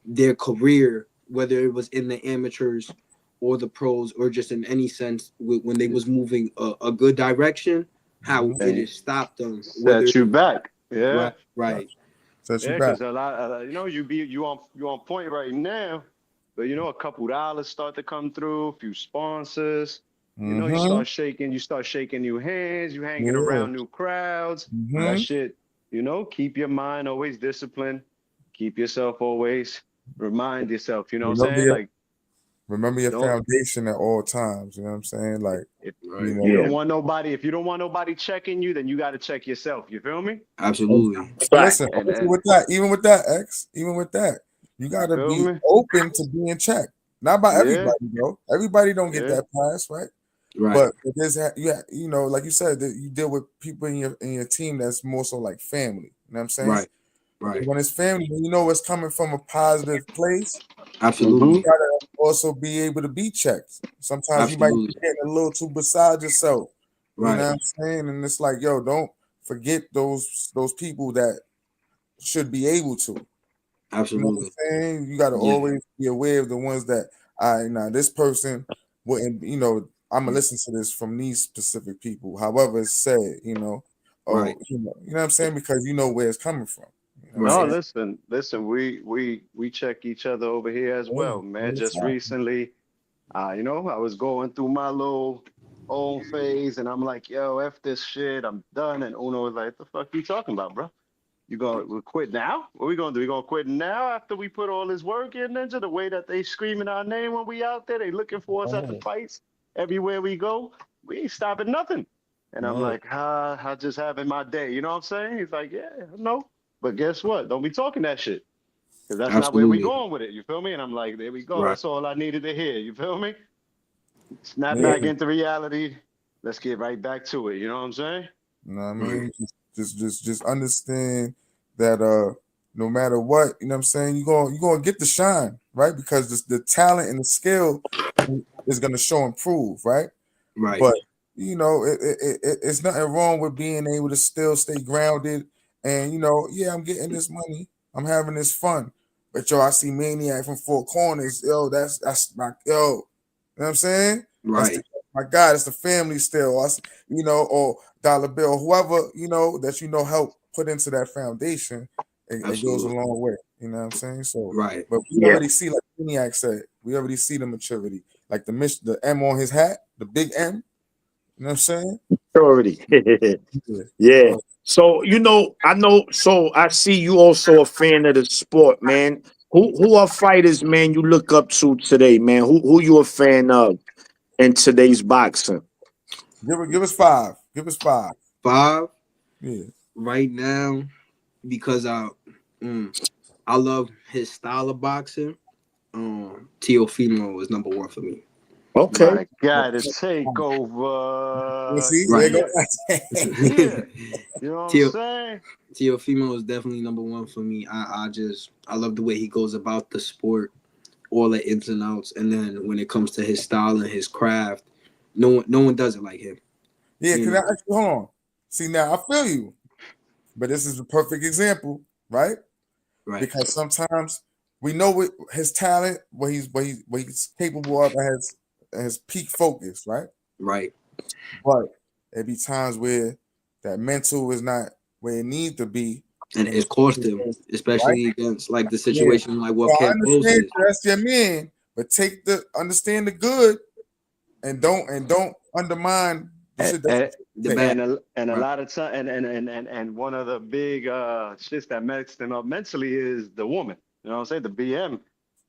their career, whether it was in the amateurs or the pros or just in any sense when they was moving a good direction, how Mhm. it And has stopped them, whether set you back. Yeah. right, right, Set you Yeah, back. because a lot, you on point right now, but a couple dollars start to come through, a few sponsors. Mm-hmm. You start shaking new hands, you hanging Yeah. around new crowds. That Mm-hmm. shit, keep your mind always disciplined, keep yourself always remind yourself. You know what You I'm know saying? the Like Remember your Don't foundation at all times. You know what I'm saying? Like, if you you know, don't want nobody, if you don't want nobody checking you, then you got to check yourself. You feel me? Absolutely. Fact. listen, And even with that, even with that, you you gotta feel be me? open to being checked. Not by Yeah, everybody, bro. Everybody don't get yeah. that pass, right? Right. But there's you know, like you said, that you deal with people in your team that's more so like family. You know what I'm saying? Right. Right. When it's family, when you know it's coming from a positive place, Mm-hmm. you Absolutely. gotta also be able to be checked. Sometimes you might be Absolutely. getting a little too beside yourself. You know Right. what I'm saying? And it's like, yo, don't forget those people that should be able to. You know what Absolutely. I'm saying? You got to Yeah. always be aware of the ones that now this person wouldn't. You know, I'm gonna listen to this from these specific people. However, it's said. You know, Right. you know what I'm saying, because you know where it's coming from. You know what I'm No, Right. saying? listen. We check each other over here as well, man. Just recently, I was going through my little own phase, and I'm like, yo, f this shit, I'm done. And Uno was like, the fuck you talking about, bro? You gonna we quit now? What we gonna do? We gonna quit now after we put all this work in into the way that they screaming our name when we out there? They looking for us at the Oh, fights everywhere we go. We ain't stopping nothing. And I'm no, like, I just having my day. You know what I'm saying? He's like, yeah, no. But guess what? Don't be talking that shit. Because that's not where we Absolutely. going with it. You feel me? And I'm like, there we go. Right. That's all I needed to hear. You feel me? Snap yeah. back into reality. Let's get right back to it. You know what I'm saying? You know what I Right. mean? Just understand that no matter what, you know what I'm saying, you're gonna get the shine, right? Because the talent and the skill is gonna show and prove, right? Right. But you know, it's nothing wrong with being able to still stay grounded and you know, yeah, I'm getting this money, I'm having this fun. But yo, I see Maniac from Four Corners, yo, that's my yo, you know what I'm saying? That's the Right. my God, it's the family still, us, you know, or Dollar Bill, whoever, you know, that you know help put into that foundation, it goes a Absolutely. long way. You know what I'm saying? So, Right. but we Yeah. already see, like Maniac said, we already see the maturity, like the M on his hat, the big M. You know what I'm saying? Authority. Yeah. Yeah. So, So I know. So I see you also a fan of the sport, man. Who are fighters, man? You look up to today, man. Who you a fan of in today's boxing? give us five. Give us five. 5 Yeah. right now because mm, I love his style of boxing. Teofimo is number 1 for me. Okay. My God, a takeover. You see, there Right. you Yeah, go. yeah. You know what I'm Teo saying? Teofimo is definitely number 1 for me. I love the way he goes about the sport, all the ins and outs, and then when it comes to his style and his craft, no one does it like him. Yeah, You because know. actually, hold on. See, now I feel you, but this is a perfect example, right? Right. Because sometimes we know what his talent, what he's capable of, and his peak focus, right? Right. But there be times where that mental is not where it needs to be, And and it's it cost him, right. especially against like the Yeah. situation like So what I Camp Close understand is. that's your man, but understand the good and don't undermine the And, shit that and, The you take. bad. and a Right. lot of time, and one of the big shits that messed them up mentally is the woman. You know what I'm saying?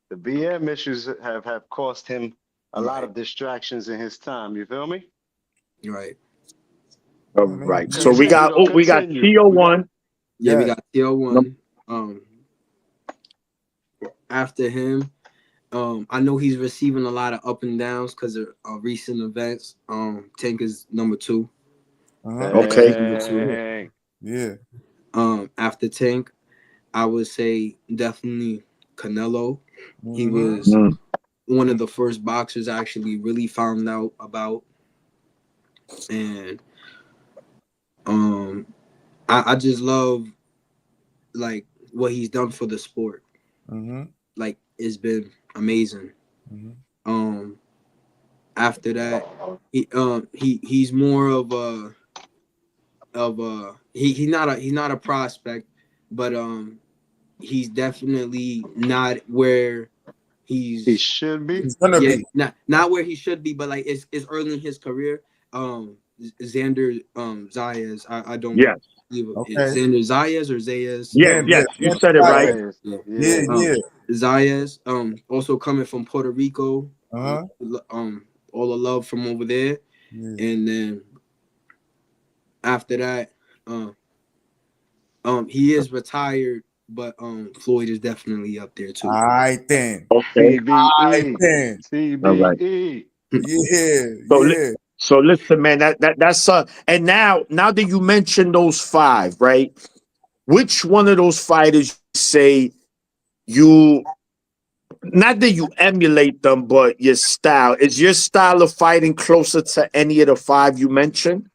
The BM issues have cost him a lot Right. of distractions in his time. You feel me? Right. All I mean, right. So Continue though. we got Continue. Tio We got. one. Yeah, we yeah. got TL No, one. After him, I know he's receiving a lot of up and downs because of recent events. Tank is number 2. Uh-huh. Tank is okay. number 2. Dang. Yeah. After Tank, I would say definitely Canelo. He Mm-hmm. was Mm. one of the first boxers I actually really found out about, and um, I just love like what he's done for the sport. Mm-hmm. Like it's been amazing. Mm-hmm. Um, After that, he's more he's not a prospect, but he's definitely not where He he's should be. He's gonna yeah be. not where he should be, but like it's early in his career. Xander Zayas, I don't Yes. Okay. Xander Zayas or Zayas. Yes, yes, you said it right. Yeah. Yeah, yeah. Zayas, also coming from Puerto Rico. Uh-huh. All the love from over there. Yeah. And then after that, he is retired, but Floyd is definitely up there too. All right then. Okay. All right CBE. then. All right. CBE. Yeah, So, yeah. so listen, man. That's and now that you mentioned those five, right? Which one of those fighters you say you not that you emulate them, but your style is your style of fighting closer to any of the five you mentioned?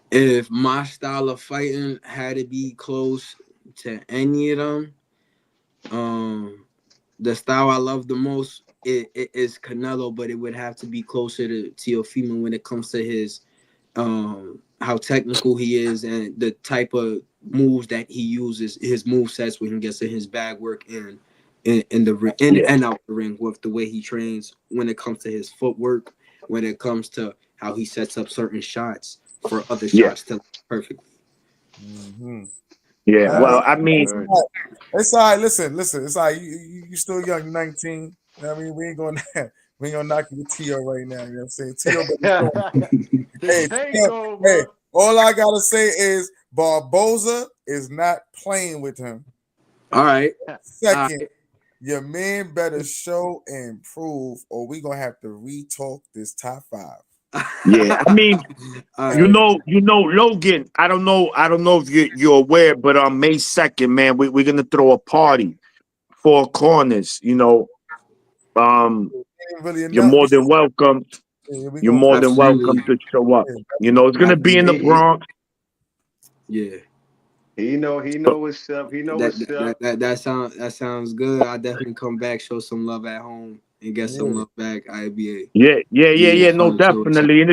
If my style of fighting had to be close to any of them, the style I love the most is Canelo, but it would have to be closer to Teofimo when it comes to his how technical he is and the type of moves that he uses, his move sets when he gets in his bag work and in the ring and out the ring with the way he trains when it comes to his footwork, when it comes to how he sets up certain shots for other Yeah, shots to perfectly. Mm-hmm. yeah. Right. Well, I mean, It's all right. Listen. It's all right. You still young, you're 19. You know what I mean, we ain't gonna knock you with Tio right now. You know what I'm saying? Tio, but The hey, Tio, hey, takeover. all I gotta say is Barboza is not playing with him. All right. Second, your man better show and prove, or we gonna have to retalk this top five. yeah. I mean, All you right. know, Logan. I don't know if you're aware, but on May 2nd, man, we're gonna throw a party, Four Corners. Ain't really You're enough. more than welcome. Yeah, we You're gonna more put. than Absolutely. welcome to show up. Yeah, It's gonna be in the Absolutely. Bronx. Yeah. He know what's up. He know That what's that, up. that sounds good. I definitely come back, show some love at home, and get some yeah. love back. I'd Yeah, yeah, yeah, be a yeah. No, fun show. definitely, and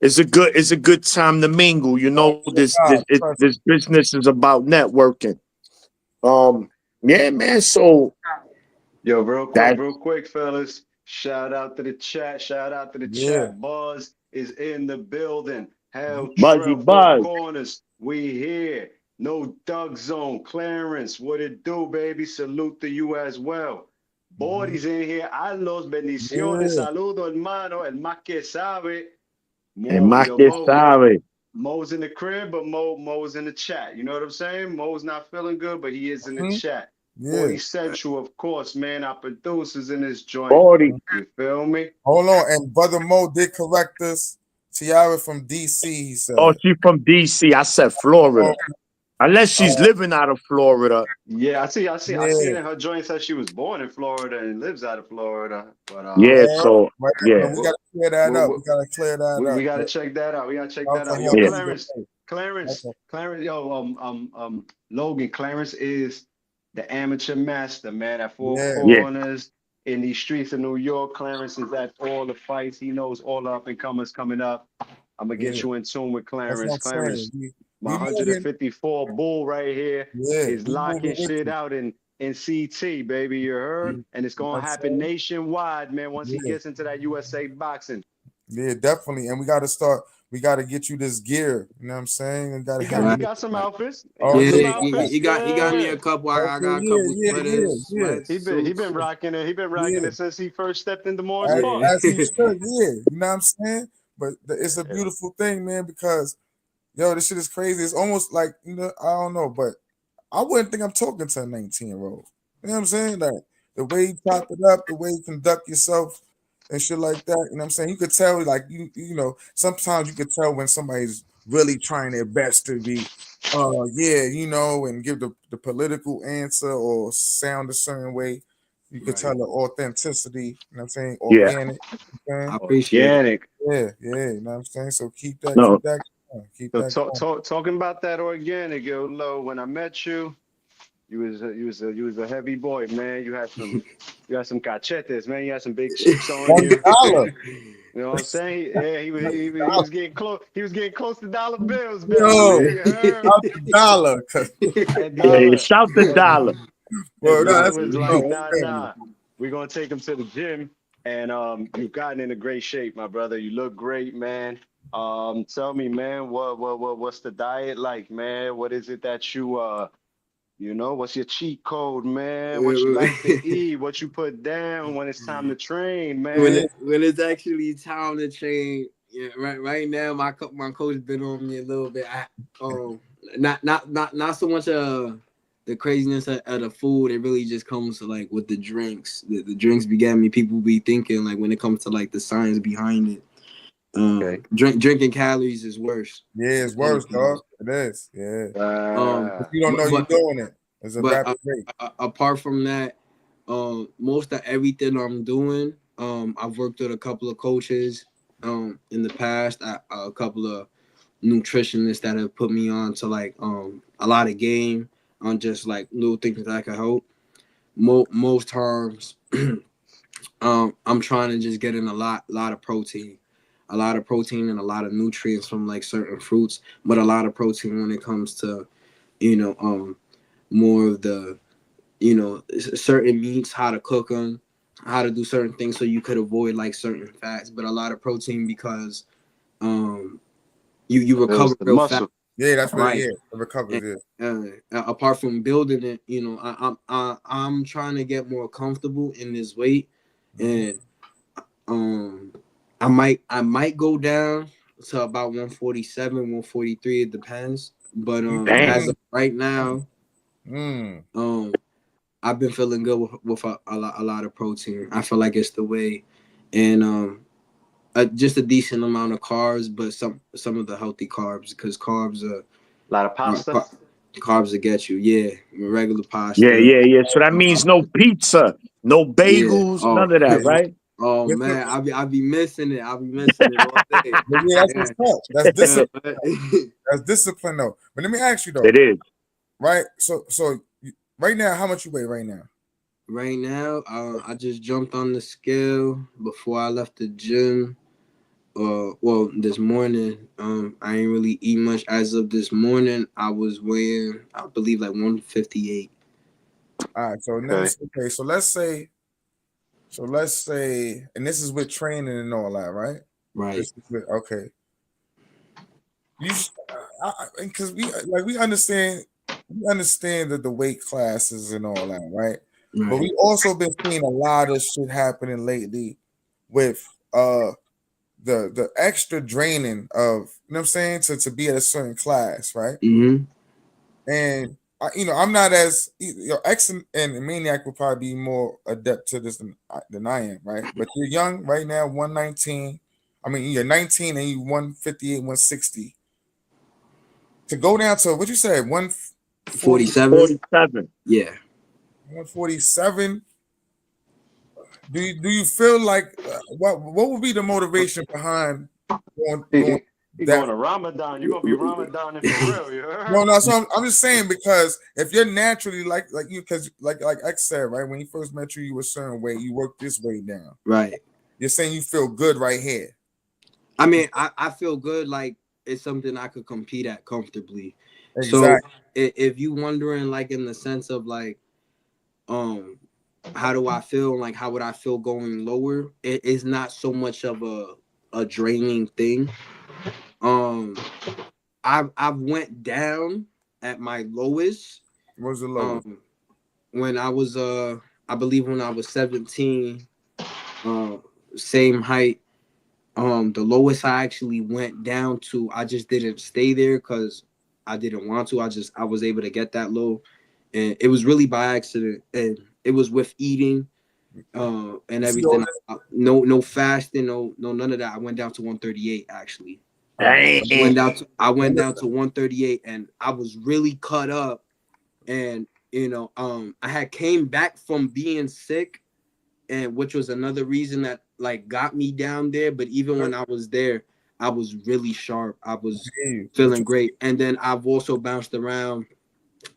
it's a good time to mingle. Oh, trust This business is about networking. Um, yeah, man. So Yo, that real quick, fellas. Shout out to the chat. Shout out to the me. Yeah. chat. Buzz is in the building. Hell Buzzy Trail, Four Buzz. Corners. We here. No Doug Zone. Clarence, what it do, baby? Salute to you as well. Mhm. Body's in here. A los bendiciones. Yeah. Saludo, hermano. El más que sabe. And Mo, más yo, que Mo. sabe. Mo's in the crib, but Mo's in the chat. You know what I'm saying? Mo's not feeling good, but he is in the Mhm. chat. Yeah. 40 Central, of course, man. Our producers in this joint. 40. You feel me? Hold on. And Brother Mo did correct us. Tiara from DC, he Oh, said. she from DC. I said Oh, Florida. Unless she's living out of Florida. Yeah, I yeah. seen in her joint said she was born in Florida and lives out of Florida. But Yeah, Yeah. so Right. yeah, No, we gotta clear that up. we'll, We gotta clear that we up. gotta But check that out. We gotta check that okay, out. Yo, him yeah. either way. Okay. Clarence, yo, Logan, Clarence is the amateur master, man, at Four Yeah. Yeah, Corners in these streets of New York. Clarence is at all the fights. He knows all the up and comers coming up. I'm gonna get Yeah. you in tune with That's what Clarence. I'm saying. Clarence, my We moving. 154 bull right here Yeah. is We moving locking with shit you. out in CT, baby. You heard? You And it's know what gonna I'm happen saying? nationwide, man. Once he Yeah. gets into that USA boxing, Yeah, definitely. And we gotta start. We gotta get you this gear. You know what I'm saying? And gotta have he you. Right. got some outfits. He Oh got Yeah, some yeah. outfits. he got me Yeah. a couple. I Okay. got a Yeah. couple Yeah. Yeah. sweaters, Yeah. sweats, He suits. been rocking it. He been rocking Yeah. it since he first stepped into Moore's As, Park. as he Yeah. should, yeah. You know what I'm saying? But it's a beautiful thing, man, because yo, this shit is crazy. It's almost like, I don't know, but I wouldn't think I'm talking to a 19-year-old. You know what I'm saying? Like the way you chop it up, the way you conduct yourself and shit like that. You know what I'm saying? You could tell, like, sometimes you could tell when somebody's really trying their best to be, yeah, and give the political answer or sound a certain way. You could tell Right. the authenticity, you know what I'm saying? yeah. Organic. You know what I'm I saying? appreciate it. Organic. Yeah, yeah, you know what I'm saying? So keep that No, going. Keep So that going. talking about that organic, yo, Lo. When I met you, you was a heavy boy, man. You had some cachetes, man. You had some big chips on $1. you. You know what I'm saying? Yeah, he was getting close. He was getting close to dollar bills, baby. Yo, You heard? out the dollar. And yeah, yeah. dollar, Shout the and dollar. Well, no, dollar that's was no, like, whole family. nah. We're gonna take him to the gym, and you've gotten into great shape, my brother. You look great, man. Tell me, man, what's the diet like, man? What is it that what's your cheat code, man? What you like to eat? What you put down when it's time to train, man? When it's actually time to train, yeah, right now my coach been on me a little bit. Not so much the craziness of the food. It really just comes to like with the drinks. The drinks began me. People be thinking like when it comes to like the science behind it. Okay. Drinking calories is worse. Yeah, it's worse, dog. It is. Yeah. If you don't know you're doing it, it's a rapid rate. Apart from that, most of everything I'm doing, I've worked with a couple of coaches in the past, a couple of nutritionists that have put me on to like a lot of game on just like little things that I can help. Most times, I'm trying to just get in a lot of protein. A lot of protein and a lot of nutrients from like certain fruits, but a lot of protein when it comes to, you know, more of the, certain meats, how to cook them, how to do certain things so you could avoid like certain fats, but a lot of protein because you Builds recover the real fast, muscle. Yeah, that's what. right? Yeah, it recovers. And, Yeah. apart from building it, I'm trying to get more comfortable in this weight, and um, I might go down to about 147, 143. It depends, but as Damn. of right now, Mm. um, I've been feeling good with a lot of protein. I feel like it's the way, and just a decent amount of carbs, but some of the healthy carbs because A lot of pasta. carbs that get you. Yeah, regular Yeah, pasta. yeah, yeah. So that means no pizza, no Yeah. bagels, none of that, right? Oh Yes, sir. man, I be missing it. I be missing it all day. But yeah, that's what's up. That's Yeah, discipline. That's discipline, though. But let me ask you though, It is. right? Right now, how much you weigh right now? right now, I just jumped on the scale before I left the gym. Well, this morning, I ain't really eat much. As of this morning, I was weighing, I believe, like 158. All right. So let me. Okay. Okay. So let's say, and this is with training and all that, right? Right. This is with, okay. You because we understand that the weight classes and all that, right? But Right. we also been seeing a lot of shit happening lately with the extra draining of, you know what I'm saying, to be at a certain class, right? Mm-hmm. And I'm not as, X and Maniac will probably be more adept to this than I am, right? But you're young right now, 119. I mean, you're 19 and you 158, 160. To go down to what you said, 140, 47. 47. Yeah. 147. Do you feel like what would be the motivation behind going He that? going to Ramadan. You're gonna be Ramadaning for real, you No, heard? no. So I'm just saying, because if you're naturally like you, because like X said, right, when he first met you, you were a certain way. You worked this way down. Right. You're saying you feel good right here. I mean, I feel good. Like it's something I could compete at comfortably. So Exactly. if you wondering, like in the sense of like, um, how do I feel? Like how would I feel going lower? It is not so much of a draining thing. Um, I've went down at my lowest. What's the lowest? Um, when I was I believe when I was 17, uh, same height. The lowest I actually went down to, I just didn't stay there because I didn't want to. I was able to get that low, and it was really by accident, and it was with eating, and You see all everything. No fasting, no none of that. I went down to 138 actually. All right. Damn. I went And down listen, to 138, and I was really cut up, and I had came back from being sick, and which was another reason that like got me down there. But even when I was there, I was really sharp. I was I hear you. But feeling great, and then I've also bounced around.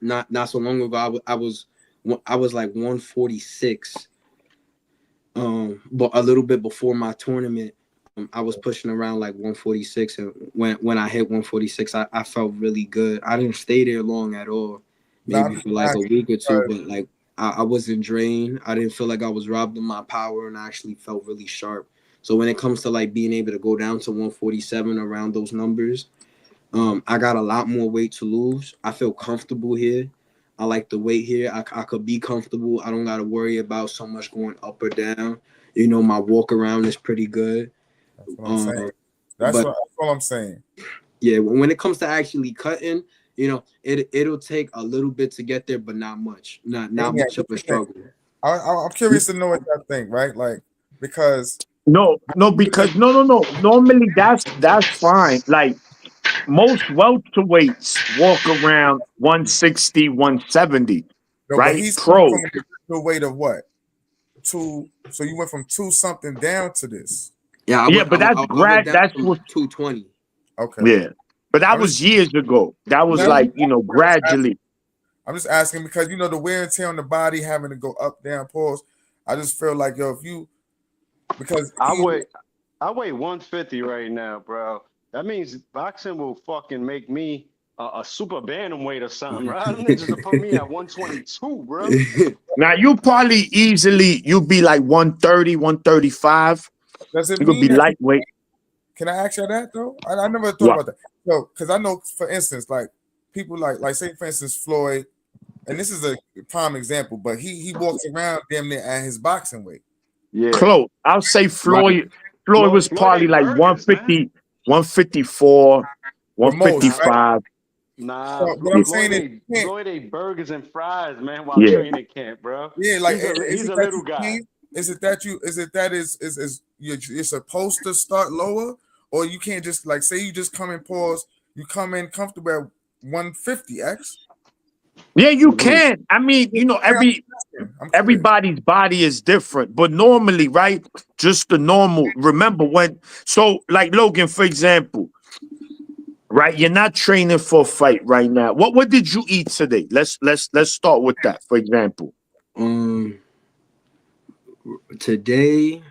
Not so long ago, I was like 146. But a little bit before my tournament, I was pushing around like 146, and when I hit 146, I felt really good. I didn't stay there long at all, not maybe for like a week or two, because but like I wasn't drained. I didn't feel like I was robbed of my power, and I actually felt really sharp. So when it comes to like being able to go down to 147 around those numbers, I got a lot more weight to lose. I feel comfortable here. I like the weight here. I could be comfortable. I don't got to worry about so much going up or down. You know, my walk around is pretty good. That's what I'm saying. But That's all I'm saying. yeah, when it comes to actually cutting, you know, it'll take a little bit to get there, but not much. Not Yeah, much of what a you think? struggle. I'm curious to know what y'all think, right? Like, because No, because no. Normally that's fine. Like most welterweights walk around 160, 170, no, but right? he's coming Pro. from a weight of what? Two. So you went from two something down to this. Yeah, Yeah, but that's I went grad. down That's from what. 220. Okay. Yeah, but that I'm just was years ago. That was no, like I'm just asking, gradually. I'm just asking because you know the wear and tear on the body having to go up, down, pause. I just feel like if you because I you weigh I weigh 150 right now, bro. That means boxing will fucking make me a super bantamweight or something, right? Them niggas will put me at 122, bro. Now you probably easily you be like 130, 135. does it You could mean be that lightweight. can I ask you that though? I never thought What? about that. So because I know for instance, like people like say for instance Floyd, and this is a prime example, but he walks around damn near at his boxing weight. Yeah. Close. I'll say Right. Floyd. Floyd was Floyd probably ate like burgers, man. 150, 154, Ramos, right? 155. Nah, So what I'm saying Floyd is ate you can't Floyd ate burgers and fries, man, while Yeah. training camp, bro. yeah, like is He's it a that little you guy. can't? Is it that you is it that is you're supposed to start lower, or you can't just like say you just come in pause, you come in comfortable at 150x? Yeah, you Hmm. can. I mean, I'm curious. everybody's body is different, but normally, right? Just the normal. Remember when? So, like Logan, for example, right? You're not training for a fight right now. What did you eat today? Let's start with that. For example, um, Today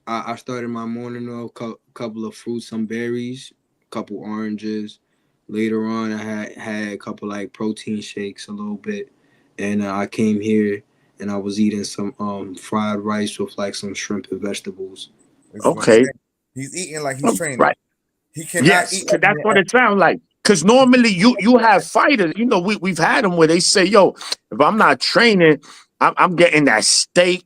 I started my morning off couple of fruits, some berries, couple oranges. Later on, I had a couple like protein shakes, a little bit, and I came here and I was eating some fried rice with like some shrimp and vegetables. This is what I'm okay, saying. He's eating like he's training. right? He cannot Yes, eat 'cause like that's what it sounds like. Because normally you have fighters, we've had them where they say, "Yo, if I'm not training, I'm getting that steak,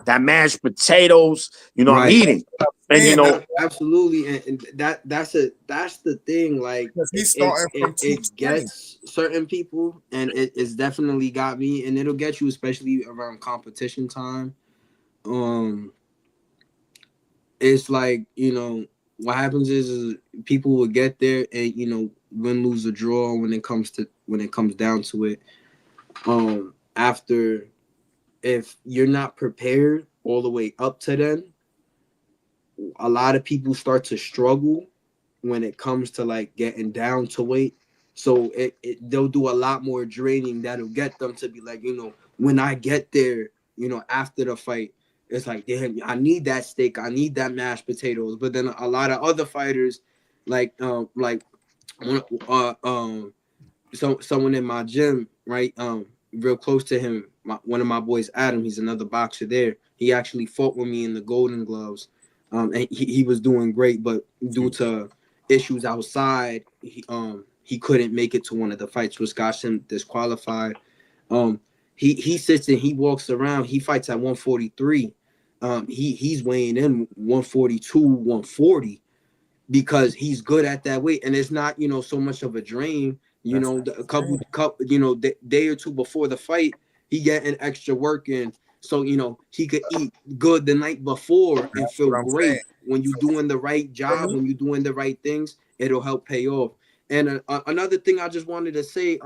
that mashed potatoes. I'm Right. eating." And saying though, Absolutely, and that's the thing. Like because he's starting from it 220. gets certain people, and it's definitely got me, and it'll get you, especially around competition time. Um, it's like what happens is people will get there and win, lose, or draw when it comes down to it. After if you're not prepared all the way up to then, a lot of people start to struggle when it comes to like getting down to weight. So they'll do a lot more draining that'll get them to be like, when I get there, after the fight, it's like, damn, I need that steak, I need that mashed potatoes. But then a lot of other fighters, like uh, um, someone in my gym, right, real close to him, one of my boys, Adam, he's another boxer there. He actually fought with me in the Golden Gloves, and he was doing great, but due to issues outside, he couldn't make it to one of the fights, which got him disqualified. Um, he sits and he walks around. He fights at 143. He's weighing in 142, 140 because he's good at that weight, and it's not so much of a drain. That's A couple day or two before the fight, he getting extra work in, so he could eat good the night before and feel what I'm saying. great. When you're doing the right For job, me, when you're doing the right things, it'll help pay off. And another thing I just wanted to say,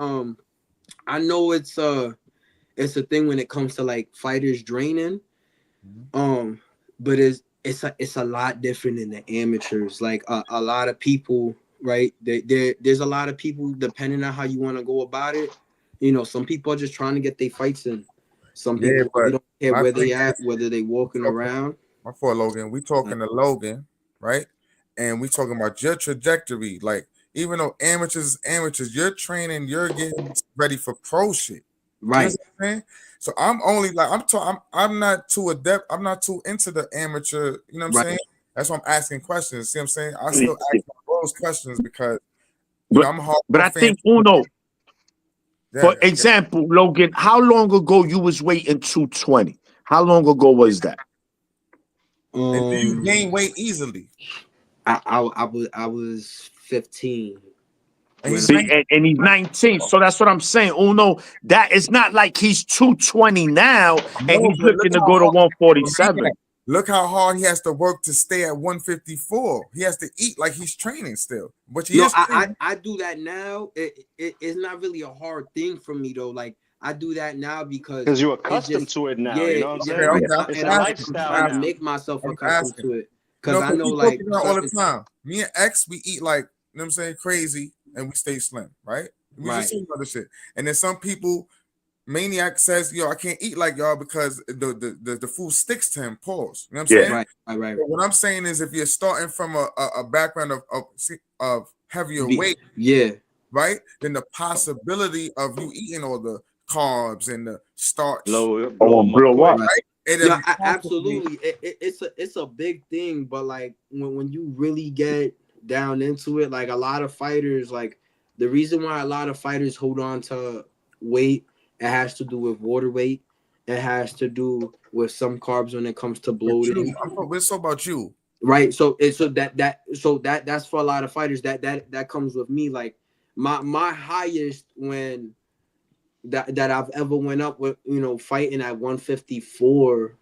I know it's a thing when it comes to like fighters draining, um, but it's a lot different in the amateurs. Like a lot of people, right? There's a lot of people depending on how you want to go about it. Some people are just trying to get their fights in. Some yeah, people they but don't care my where thing they at, is, whether they we walking talking, around. my fault, Logan. We talking to Logan, right? And we talking about your trajectory. Like, even though amateurs, you're training, you're getting ready for pro shit. You know what I'm saying? So I'm only like I'm not too adept. I'm not too into the amateur. You know what I'm saying? That's why I'm asking questions. See what I'm saying? I still ask those questions because I'm a but hardcore I fan. think Uno, Yeah, for example, Logan, how long ago you was weighing 220? How long ago was that? And do you gain weight easily? I was 15. And he's See, and he's 19. So that's what I'm saying. Uno, that it's not like he's 220 now and no, he's but looking to go to 147. look how hard he has to work to stay at 154. He has to eat like he's training still, which he No, is training. I do that now. It's not really a hard thing for me though. Like I do that now because you're it's accustomed just to it now. You know what I'm Okay, saying? right. okay. It's And a I'm I'm lifestyle trying to asking. now. make myself I'm accustomed asking. to it because I Because know we like joking around all the certain time. Me and X, we eat like, you know what I'm saying, crazy, and we stay slim, right? We just right, say other shit. And then some people, Maniac says, yo, I can't eat like y'all because the food sticks to him. Pause. You know what I'm Yeah. saying? right. But what I'm saying is if you're starting from a background of heavier weight, Yeah, right? Then the possibility of you eating all the carbs and the starch, Blow them up Blow up. quick. right. it'll Yeah, be possibly absolutely. It's a big thing, but like when you really get down into it, like a lot of fighters, like the reason why a lot of fighters hold on to weight, it has to do with water weight. It has to do with some carbs when it comes to but you. bloating. We're so about you. Right. So it's that's for a lot of fighters that comes with me. Like my highest when that I've ever went up with, fighting at 154,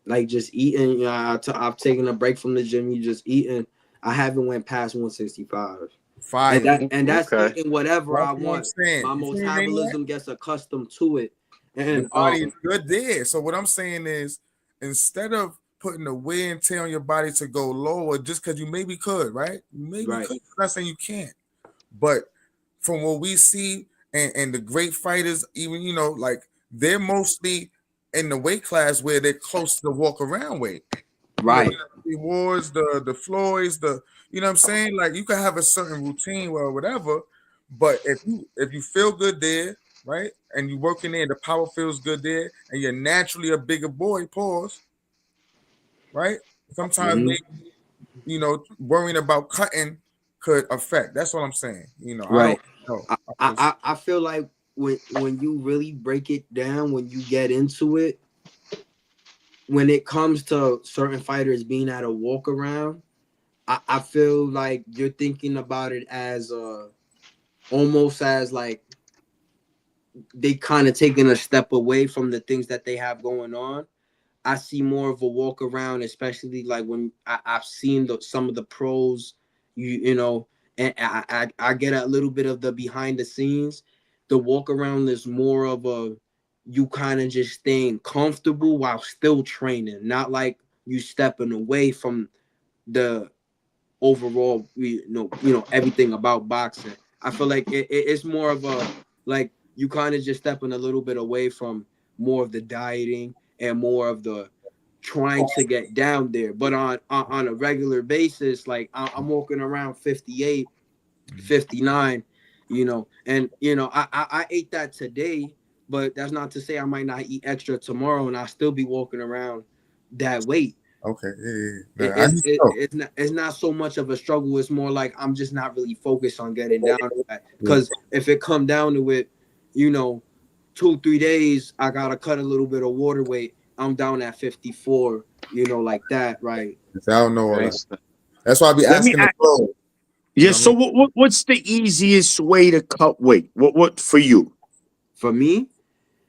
like just eating, I've taken a break from the gym, you just eating. I haven't went past 165. Fire. And that's Okay. eating whatever That's I what I'm want. saying. My You feel me, Maniac? metabolism gets accustomed to it. The And body is good there. So what I'm saying is, instead of putting the wear and tear on your body to go lower, just because you maybe could, right? You maybe right, could. I'm not saying you can't, but from what we see, and the great fighters, even like they're mostly in the weight class where they're close to the walk around weight. right, The Wars, the Floyds, you know what I'm saying? Like you can have a certain routine or whatever, but if you feel good there, right, and you working there, the power feels good there, and you're naturally a bigger boy, pause, right? Sometimes mhm, maybe worrying about cutting could affect. That's what I'm saying. I don't right. know. I feel like when you really break it down, when you get into it, when it comes to certain fighters being at a walk around, I feel like you're thinking about it as almost as like they kind of taking a step away from the things that they have going on. I see more of a walk around, especially like when I've seen some of the pros, you know, and I get a little bit of the behind the scenes. The walk around is more of a you kind of just staying comfortable while still training, not like you stepping away from the overall, everything about boxing. I feel like it's more of a like you kind of just stepping a little bit away from more of the dieting and more of the trying to get down there. But on a regular basis, like I'm walking around 58, 59, and I ate that today, but that's not to say I might not eat extra tomorrow and I'll still be walking around that weight. Okay, yeah. it, Nah, I it's need to it, know. it's not so much of a struggle. It's more like I'm just not really focused on getting down to that. Yeah. Because if it come down to it, you know, 2-3 days I gotta cut a little bit of water weight. I'm down at 54. Like that, right? I don't know all that. Gangsta. That's why I be Let me asking the ask, pro. You yeah, know what I so mean? what's the easiest way to cut weight? What for you? For me,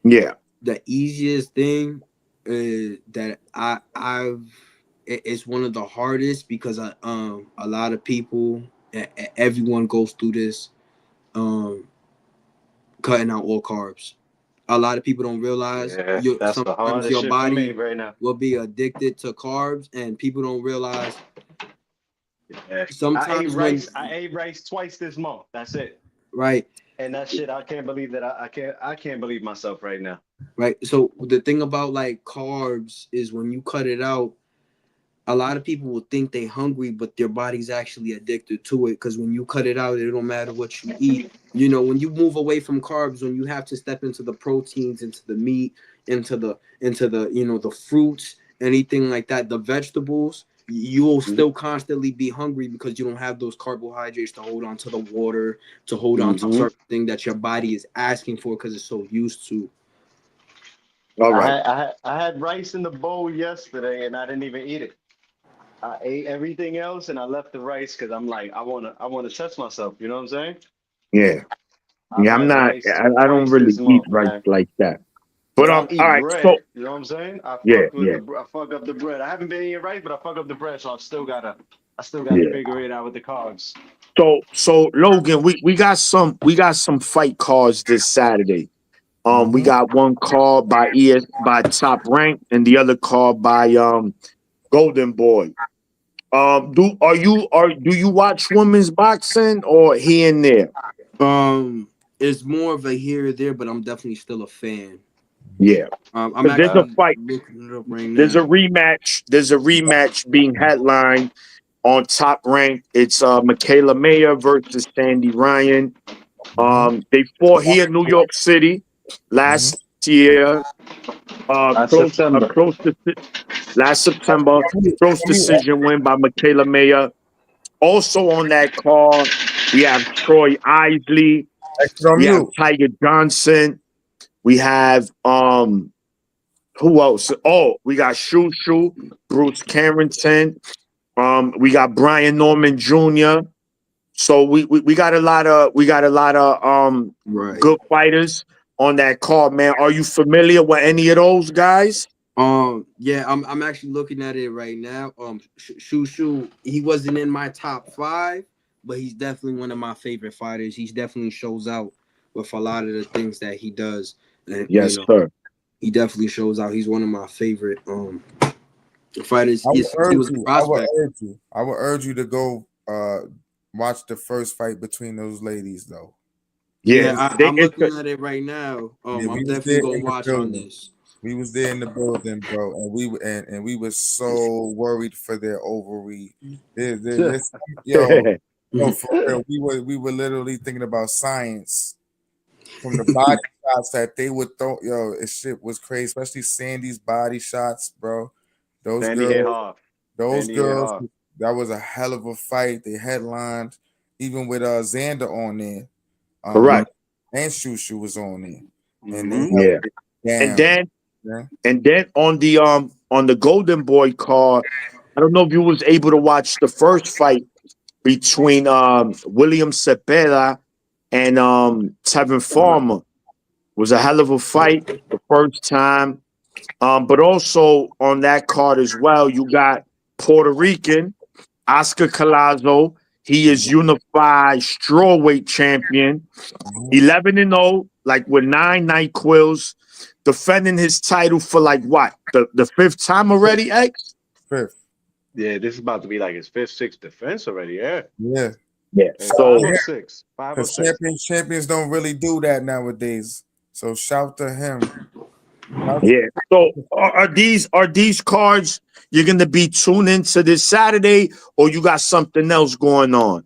Yeah. the easiest thing that I've it's one of the hardest because a lot of people, everyone goes through this, um cutting out all carbs. A lot of people don't realize Yeah, you that's the sometimes hardest your shit for me body right now. will be addicted to carbs, and people don't realize Yeah. sometimes when I ate rice twice this month. That's it. right, And that shit, I can't believe that I can't believe myself right now. right. So the thing about like carbs is when you cut it out, a lot of people will think they hungry, but their body's actually addicted to it. Because when you cut it out, it don't matter what you eat. You know, when you move away from carbs, when you have to step into the proteins, into the meat, into the the fruits, anything like that, the vegetables, you will still constantly be hungry because you don't have those carbohydrates to hold on to the water, to hold on to Mm-hmm. certain thing that your body is asking for because it's so used to. All I right. had I had I had rice in the bowl yesterday and I didn't even eat it. I ate everything else and I left the rice because I'm like I wanna test myself. You know what I'm saying? Yeah. I've Yeah, I'm had not rice I don't twice really this eat month, rice man. like that. But But I'll all eat right, so bread. You know what I'm saying? yeah, yeah, I fuck up the bread. I haven't been eating rice, but I fuck up the bread, so I still gotta yeah. figure it out with the carbs. So Logan, we got some fight cards this Saturday. We Mm-hmm. got one called by by Top Rank and the other called by Golden Boy. Do you watch women's boxing or here and there? It's more of a here or there, but I'm definitely still a fan. Yeah. I'm 'Cause there's a actually fight. looking it up right There's now. a rematch. There's a rematch being headlined on Top Rank. It's Mikaela Mayer versus Sandy Ryan. Mm-hmm. They fought here in New York City Mm-hmm. last year. September. Last September. Close For me, decision win by Mikaela Mayer. Also on that card, we have Troy Isley. exit on We have mute. Tiger Johnson. We have who else? Oh, we got Shushu, Bruce Carrington. We got Brian Norman Jr. So we got a lot of Right. good fighters on that card, man. Are you familiar with any of those guys? Yeah, I'm actually looking at it right now. Shushu, he wasn't in my top five, but he's definitely one of my favorite fighters. He definitely shows out with a lot of the things that he does, and Yes, sir. he definitely shows out. He's one of my favorite fighters. I would Since he urge was a you. I would prospect. urge you. I would urge you to go watch the first fight between those ladies, though. Yeah, Yeah, I'm it's looking at it right now. Yeah, I'm we was definitely there gonna in the watch on building. this. We was there in the building, bro, and we were so worried for their overreach. There's yo, for real, we were literally thinking about science from the body shots that they would throw. Yo, it shit was crazy, especially Sandy's body shots, bro. Those Sandy hit girls, hard. those Sandy hit girls, hard. that was a hell of a fight. They headlined, even with Xander on there, Right. correct. and Shushu was on there, and they Mm-hmm. held Yeah, it and down. then Yeah. on the Golden Boy card, I don't know if you was able to watch the first fight between William Zepeda and Tevin Farmer. Was a hell of a fight the first time. But also on that card as well, you got Puerto Rican Oscar Collazo. He is unified strawweight champion, Mhm. 11-0, like with nine night quills, defending his title for like what the fifth time already. X. Fifth. Yeah, this is about to be like his fifth, sixth defense already. Yeah. Yeah. Yeah. And five So or Yeah. six. Five or Because six. champions don't really do that nowadays. So shout to him. Shout yeah. So are these cards you're gonna be tuned into this Saturday, or you got something else going on?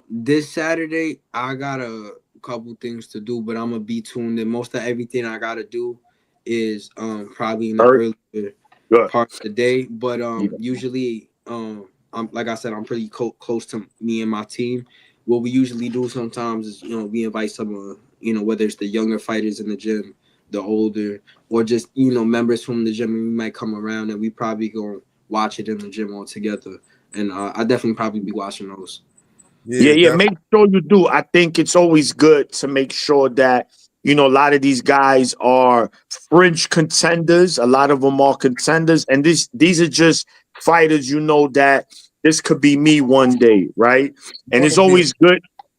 This Saturday I got a couple things to do, but I'm gonna be tuned in. Most of everything I gotta do is probably in the Earth, earlier good. part of the day. But Yeah. usually I'm like I said, I'm pretty close to me and my team. What we usually do sometimes is we invite some whether it's the younger fighters in the gym, the older, or just members from the gym, and we might come around and we probably go watch it in the gym all together. And I definitely probably be watching those. Yeah, Yeah, yeah. definitely. Make sure you do. I think it's always good to make sure that a lot of these guys are fringe contenders. A lot of them are contenders, and these are just fighters. That this could be me one day, right? And Want to be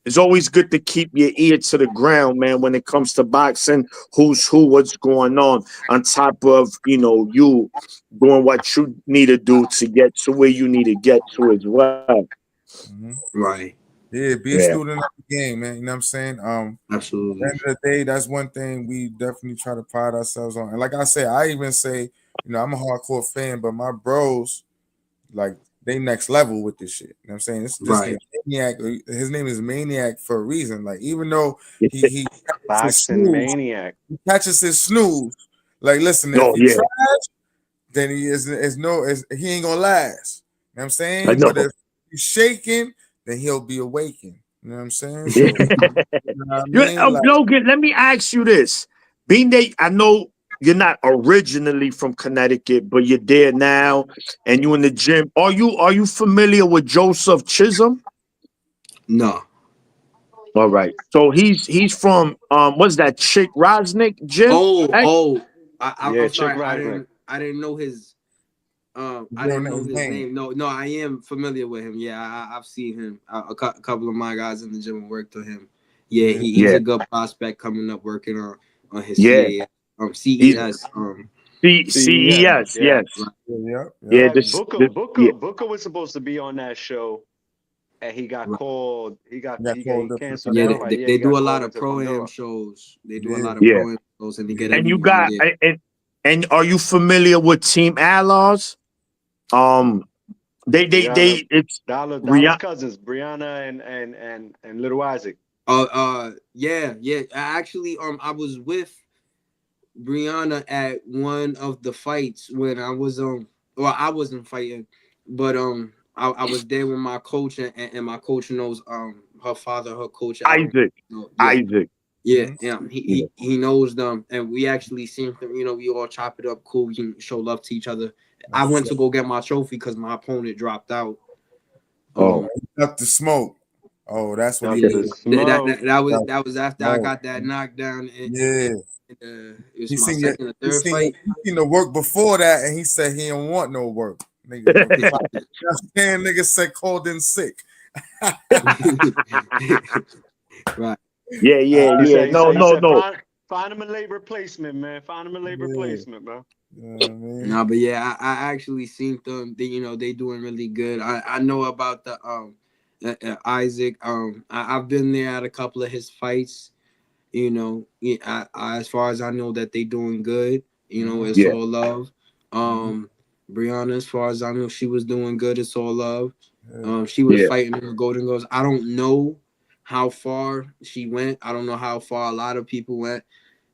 It's always good to keep your ear to the ground, man. When it comes to boxing, who's who, what's going on top of you doing what you need to do to get to where you need to get to as well. mhm. Right. Yeah, be a Yeah. student of the game, man. You know what I'm saying? At the Absolutely. end of the day, that's one thing we definitely try to pride ourselves on. And like I say, I even say, I'm a hardcore fan, but my bros, like they next level with this shit. You know what I'm saying? This Right. nigga Maniac. His name is Maniac for a reason. Like even though he catches his Boxing snooze, maniac. he catches his snooze. Like listen, if No, you yeah, trash, then he ain't gonna last. You know what I'm I saying? know. But if you shaking, then he'll be awakened. You know what I'm saying? So you know what I mean? Like Logan, let me ask you this. Being that I know you're not originally from Connecticut, but you're there now and you in the gym. Are you familiar with Joseph Chisholm? No. All right. So he's from what's that Chick Rosnick gym? Hey, Yeah, I'm Chick sorry. Rising. I didn't know his I you don't didn't know know his his name. name. No, I am familiar with him. Yeah, I've seen him. A couple of my guys in the gym worked with him. Yeah, Yeah. he's yeah, a good prospect coming up working on his yeah. He's CES CES. CES, Yeah. yes. Yeah, yep, Yeah, yep. Right. this, Booker, this Booker, yeah. Booker was supposed to be on that show, and he got called. You got called He up for canceled Yeah, that Canelo. fight. Yeah, they he got do a lot called of into pro am Pandora. shows. They do a Yeah, lot of Yeah. pro am shows, and they get yeah. And you everybody got there. and are you familiar with Team Alars? Brianna, They it's Dallas cousins, Brianna and Little Isaac. Yeah. Actually, I was with Brianna at one of the fights when I was well, I wasn't fighting, but I was there with my coach, and my coach knows her father, her coach. I don't Isaac. know. Yeah, Isaac. yeah, Mhm. yeah. Yeah. He knows them, and we actually seen them. You know, we all chop it up, cool. We can show love to each other. I That's went what's to up. go get my trophy because my opponent dropped out. Oh. Um, Up to smoke. Oh, that's what he Up yeah, the did. smoke. That that was after I smoke. got that knockdown. Yeah. It was my second or third fight. He seen the work before that, and he said he didn't want no work. Nigga, nigga said called in sick. Right. Yeah. No, He no, said no. find him a late replacement, man. Find him a late Yeah, replacement, man. you know what I mean? No, but yeah, I actually seen them. They, they doing really good. I know about the Isaac. I've been there at a couple of his fights. Yeah, as far as I know that they doing good. It's Yeah, all love. Mhm. Brianna, as far as I know, she was doing good. It's all love. Yeah. She was yeah. fighting in the Golden Girls. I don't know how far she went. I don't know how far a lot of people went.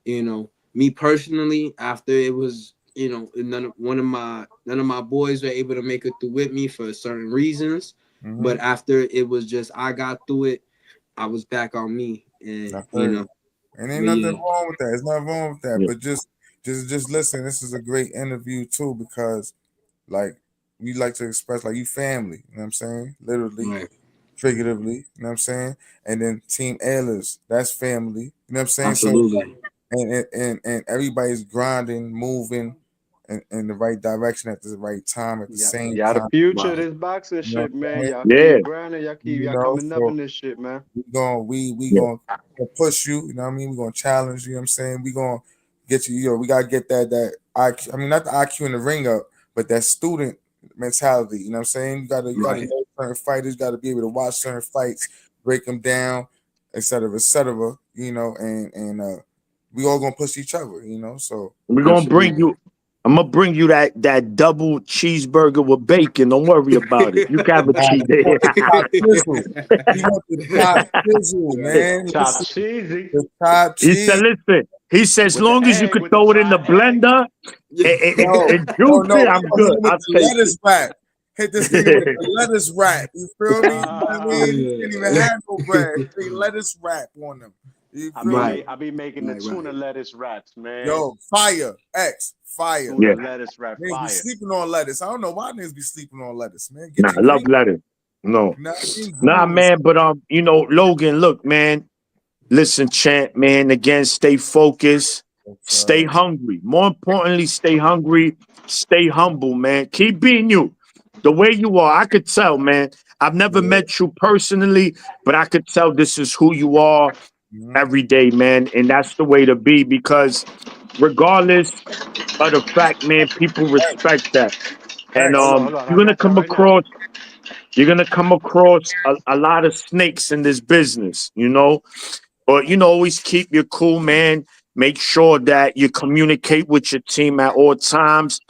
Me personally, after it was, none of my boys were able to make it through with me for certain reasons. Mhm. But after it was just I got through it, I was back on me, and I heard you. And ain't nothing yeah, wrong with that. There's nothing wrong with that. Yeah. But just listen. This is a great interview too because, like, we like to express like you family. You know what I'm saying? Literally, right, figuratively. You know what I'm saying? And then Team Ailers, that's family. You know what I'm saying? So absolutely, and everybody's grinding, moving in the right direction at the right time at the Yeah, same y'all the time. future of right, this boxing You know shit, what I'm man. saying? Y'all Yeah. keep grinding. You Y'all know, coming up so in this shit, man. we Yeah. gonna push you, you know what I mean? We're gonna challenge, you know what I'm saying? We gonna get you, we gotta get that IQ, I mean not the IQ in the ring up, but that student mentality, you know what I'm saying? You gotta right, know certain fighters, gotta be able to watch certain fights, break them down, et cetera, and we all gonna push each other, so We're gonna bring absolutely. you. I'm gonna bring you that double cheeseburger with bacon. Don't worry about it. You can have a cheese. top chisel. We want the top chisel, man. Chop Listen, cheesy the top He said, cheese. "Listen." He said, "As with the long as you egg, could with the throw it in the fried egg. blender No, and no, juice no. it, We I'm gonna hit good. him with I'll the take lettuce wrap. Hit this nigga with the lettuce wrap. You feel me? You know what I mean? He can't even Yeah. have no bread. They lettuce wrap on them. You feel me? Right, I be making the tuna right. lettuce wraps, man. It. Fire. X. Fire. Tuna it. lettuce wrap Niggas be fire. sleeping on lettuce. I don't know why niggas be sleeping on lettuce, man. Nah, Get your I love green. lettuce. No, You know what I mean? nah, Greens. man. But Logan, look, man. Listen, champ, man. Again, stay focused, That's, stay hungry. More importantly, stay hungry, stay humble, man. Keep being you, the way you are. I could tell, man. I've never yeah. met you personally, but I could tell this is who you are Mhm. every day, man. And that's the way to be because regardless of the fact, man, people respect that. And X. Hold on. I you're gonna got y'all come right now. across a lot of snakes in this business, But always keep your cool, man. Make sure that you communicate with your team at all times.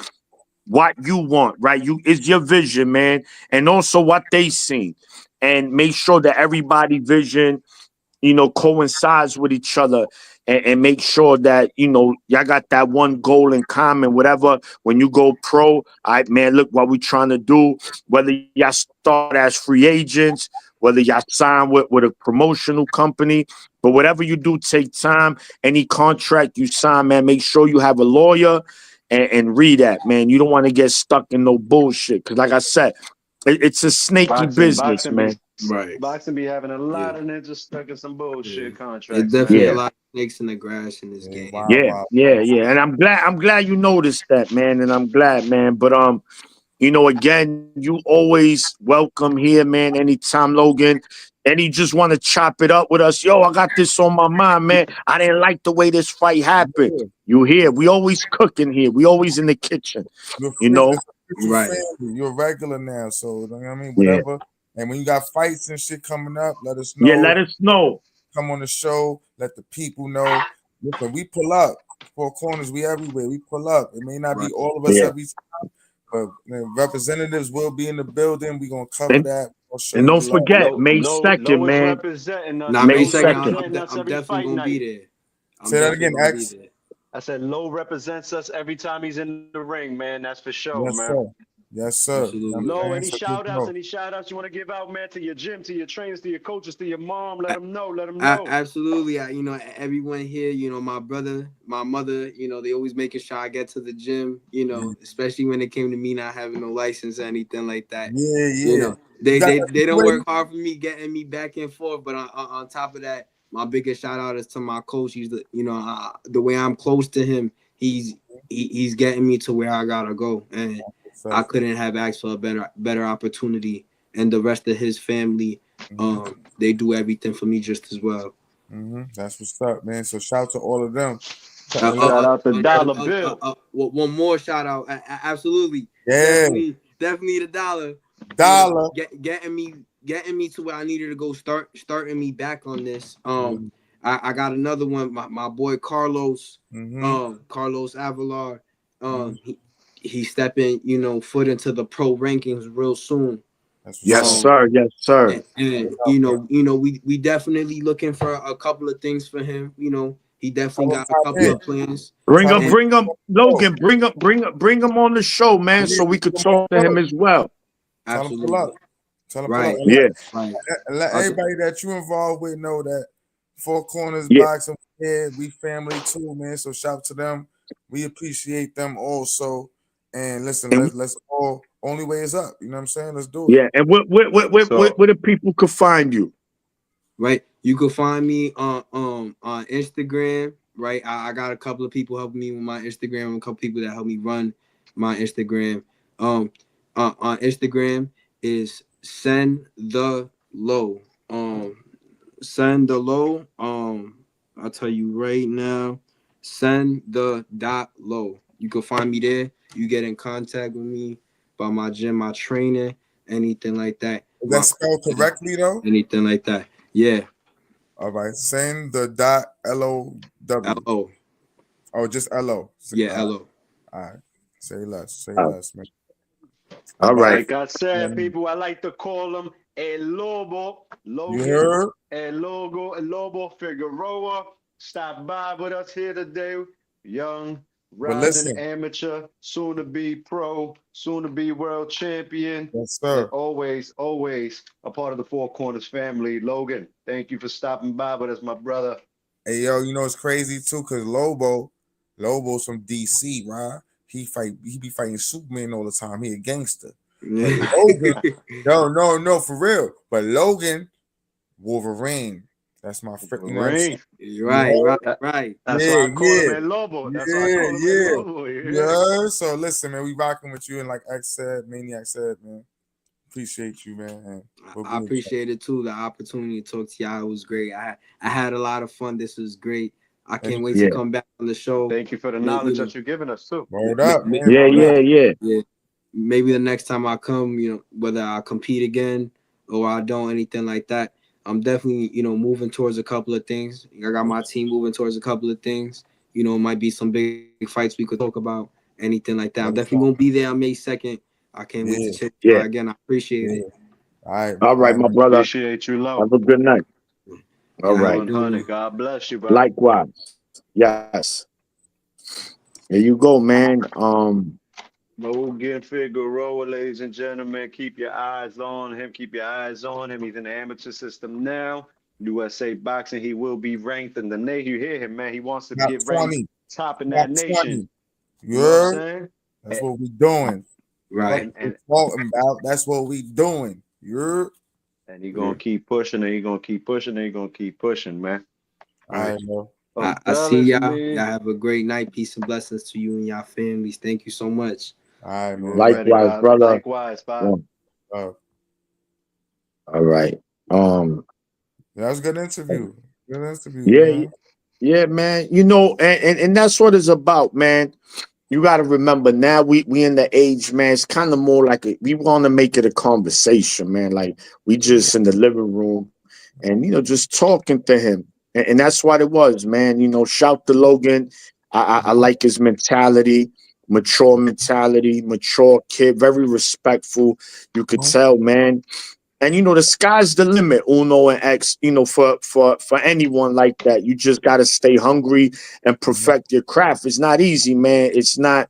what you want, right? It's your vision, man, and also what they seen, and make sure that everybody vision, coincides with each other, and make sure that, y'all got that one goal in common, whatever. When you go pro, all right, man, look what we trying to do, whether y'all start as free agents, whether y'all sign with a promotional company, but whatever you do, take time. Any contract you sign, man, make sure you have a lawyer and read that, man. You don't want to get stuck in no bullshit. Cause like I said, it's a snaky Boxing, business, boxing be man. Right. boxing be having a Yeah. lot of ninjas stuck in some Yeah. bullshit It's contracts, definitely man. a Yeah. lot of snakes in the grass in this Yeah, game. wow, Yeah, wow, yeah, wow. yeah. And I'm glad you noticed that, man. And I'm glad, man. But again, you always welcome here, man. Anytime, Logan. And you just want to chop it up with us. Yo, I got this on my mind, man. I didn't like the way this fight happened. Yeah. You here. We always cooking here. We always in the kitchen, You're you free. know? It's official Right. family. You're regular now. So, you know what I mean? Yeah. Whatever. And when you got fights and shit coming up, let us Yeah, know. let us know. Come on the show. Let the people know. Listen, we pull up. Four corners, we everywhere. We pull up. It may not be Right. all of us Yeah. every time, but representatives will be in the building. We're going to cover And, that. I'll show and you don't the love. forget, May Low 2nd, is man. representing us. Now, May May Low's 2nd, 2nd. representing us I'm every definitely fight gonna be night. there. I'm Say that definitely again, gonna be X. there. I said Low represents us every time he's in the ring, man. That's for sure, Yes, man. sir. Yes, sir. You know what Absolutely. I'm Low, saying? any So just shout outs? know. Any shout outs you want to give out, man, to your gym, to your trainers, to your coaches, to your mom? Let them know. Let them know. Absolutely. Everyone here, my brother, my mother, they always making sure I get to the gym, especially when it came to me not having no license or anything like that. Yeah, You yeah. know, You they got they, that they don't ready? work hard for me, getting me back and forth. But on top of that, my biggest shout out is to my coach. He's the way I'm close to him, he's getting me to where I gotta go, and I couldn't have asked for a better opportunity. And the rest of his family, they do everything for me just as well. That's what's up, man. So shout to all of them. Shout out to Dollar Bill. One more shout out. Absolutely, Yeah, definitely the dollar. dollar. Getting me to where I needed to go. Starting me back on this. I got another one. My boy Carlos. Carlos Avalar. He's stepping, foot into the pro rankings real soon. That's what's Yes, up. sir. Yes, sir. And we definitely looking for a couple of things for him. He Tell definitely them got a top couple in. of plans. Bring Tell him, them And bring him, go. Logan. Bring him on the show, man, Yeah, so we could come on, talk to him go. as well. Tell them pull up. absolutely Tell them pull up. right, And Yeah, right. let Okay. everybody that you involved with know that Four Corners yeah. Boxing, yeah, we family too, man. So shout to them. We appreciate them also. And listen, And let's all only way is up. You know what I'm saying? Let's do it. yeah, and where the people could find you? Right. You can find me on Instagram. Right. I got a couple of people helping me with my Instagram, and a couple people that help me run my Instagram. On Instagram is send the low. Send the low. I'll tell you right now. Send the dot low. You can find me there. You get in contact with me about my gym, my training, anything like that. Is that My spelled correctly though? anything like that. Yeah. All right. Send the dot LOW. LO. Oh, just LO. Yeah, LO. All right. Say less. Say Oh, less, man. all right. Like I said, people, I like to call him El Lobo, You Logan, heard? El Lobo Figueroa. Stop by with us here today. Young, But rising listen, amateur, soon to be pro, soon to be world champion, yes, and sir. always, always a part of the Four Corners family. Logan, thank you for stopping by with us, my brother. Hey yo, you know it's crazy too, cause Lobo's from DC, right? He be fighting Superman all the time. He a gangster. But Yeah. Logan, no, for real. But Logan, Wolverine. That's my friend. You know what I'm saying? Ring. You right, heard? right, right. That's why Yeah, I call him yeah, El Lobo. That's why I yeah, call him El yeah. Lobo. Yeah. Yeah. So listen, man, we rocking with you, and like X said, Maniac said, man, appreciate you, man. And we'll I be in touch. appreciate it too. The opportunity to talk to y'all was great. I had a lot of fun. This was great. I can't wait to Yeah, come back on the show. Thank you for the You knowledge know, that you're giving us too. Word up, man. yeah, Word yeah, up. yeah. yeah. Maybe the next time I come, whether I compete again or I don't, anything like that, I'm definitely, moving towards a couple of things. I got my team moving towards a couple of things. It might be some big fights we could talk about, anything like that. I'm definitely gonna be there on May 2nd. I can't wait to check you Yeah. out again. I appreciate it. All right, my brother. Appreciate you, Have low. a good night. All Y'all have a right. good one. 100. God bless you, bro. Likewise. Yes. There you go, man. Logan Figueroa, ladies and gentlemen, keep your eyes on him. Keep your eyes on him. He's in the amateur system now. USA boxing. He will be ranked in the nation. You hear him, man. He wants to Got get ranked 20. top in Got that 20. nation. You know what I'm Yeah. saying? That's what we doing. Right. And Fuck you and talking about. That's what we doing. Yeah. and he gonna keep pushing, and he gonna keep pushing, and he gonna keep pushing, man. I know. Oh, I see fellas, y'all. Y'all man. have a great night. Peace and blessings to you and y'all families. Thank you so much. I You man. already, likewise, Bob. brother. Likewise, Bob. Yeah. Uh, All right. that was a good interview. Good interview, Yeah, man. yeah, man. You know, and that's what it's about, man. You got to remember now we in the age, man. It's kind of more like we want to make it a conversation, man. Like we just in the living room and just talking to him, and that's what it was, man. Shout to Logan. I like his mentality, mature kid, very respectful. You could tell, man. And the sky's the limit, Uno and X. For anyone like that, you just gotta stay hungry and perfect your craft. It's not easy, man. It's not.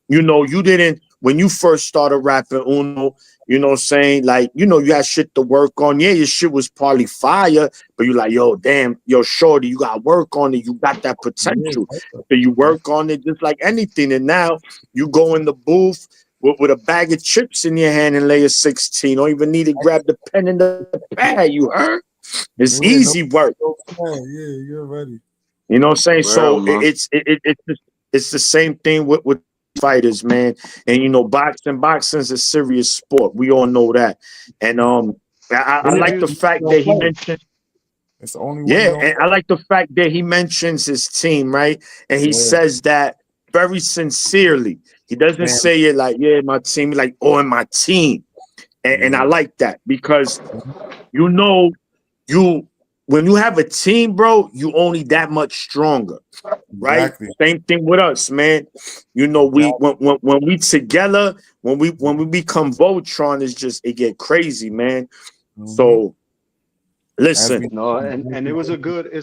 You didn't when you first started rapping, Uno. You know what I'm saying? Like, you had shit to work on. Yeah, your shit was probably fire, but you like, yo, damn, yo, shorty, you got work on it. You got that potential. So you work on it just like anything. And now you go in the booth with a bag of chips in your hand and lay a 16. Don't even need to grab the pen and the pad. You heard? It's Yeah, easy work. yeah, you're ready. You know what I'm saying? Well, So man. it's the same thing with fighters, man. And boxing's a serious sport. We all know that. And I like the Interviews. fact that he mentioned, It's the only one yeah, you don't and I like the fact that he mentions his team, right? And he yeah. says that very sincerely. He doesn't Man. say it like, yeah, my team, like, oh, and my team. And I like that because you know you when you have a team, bro, you only that much stronger, right? Exactly. Same thing with us, man. We when we together, when we become Voltron, it get crazy, man. Mm-hmm. So As listen, we No, and it's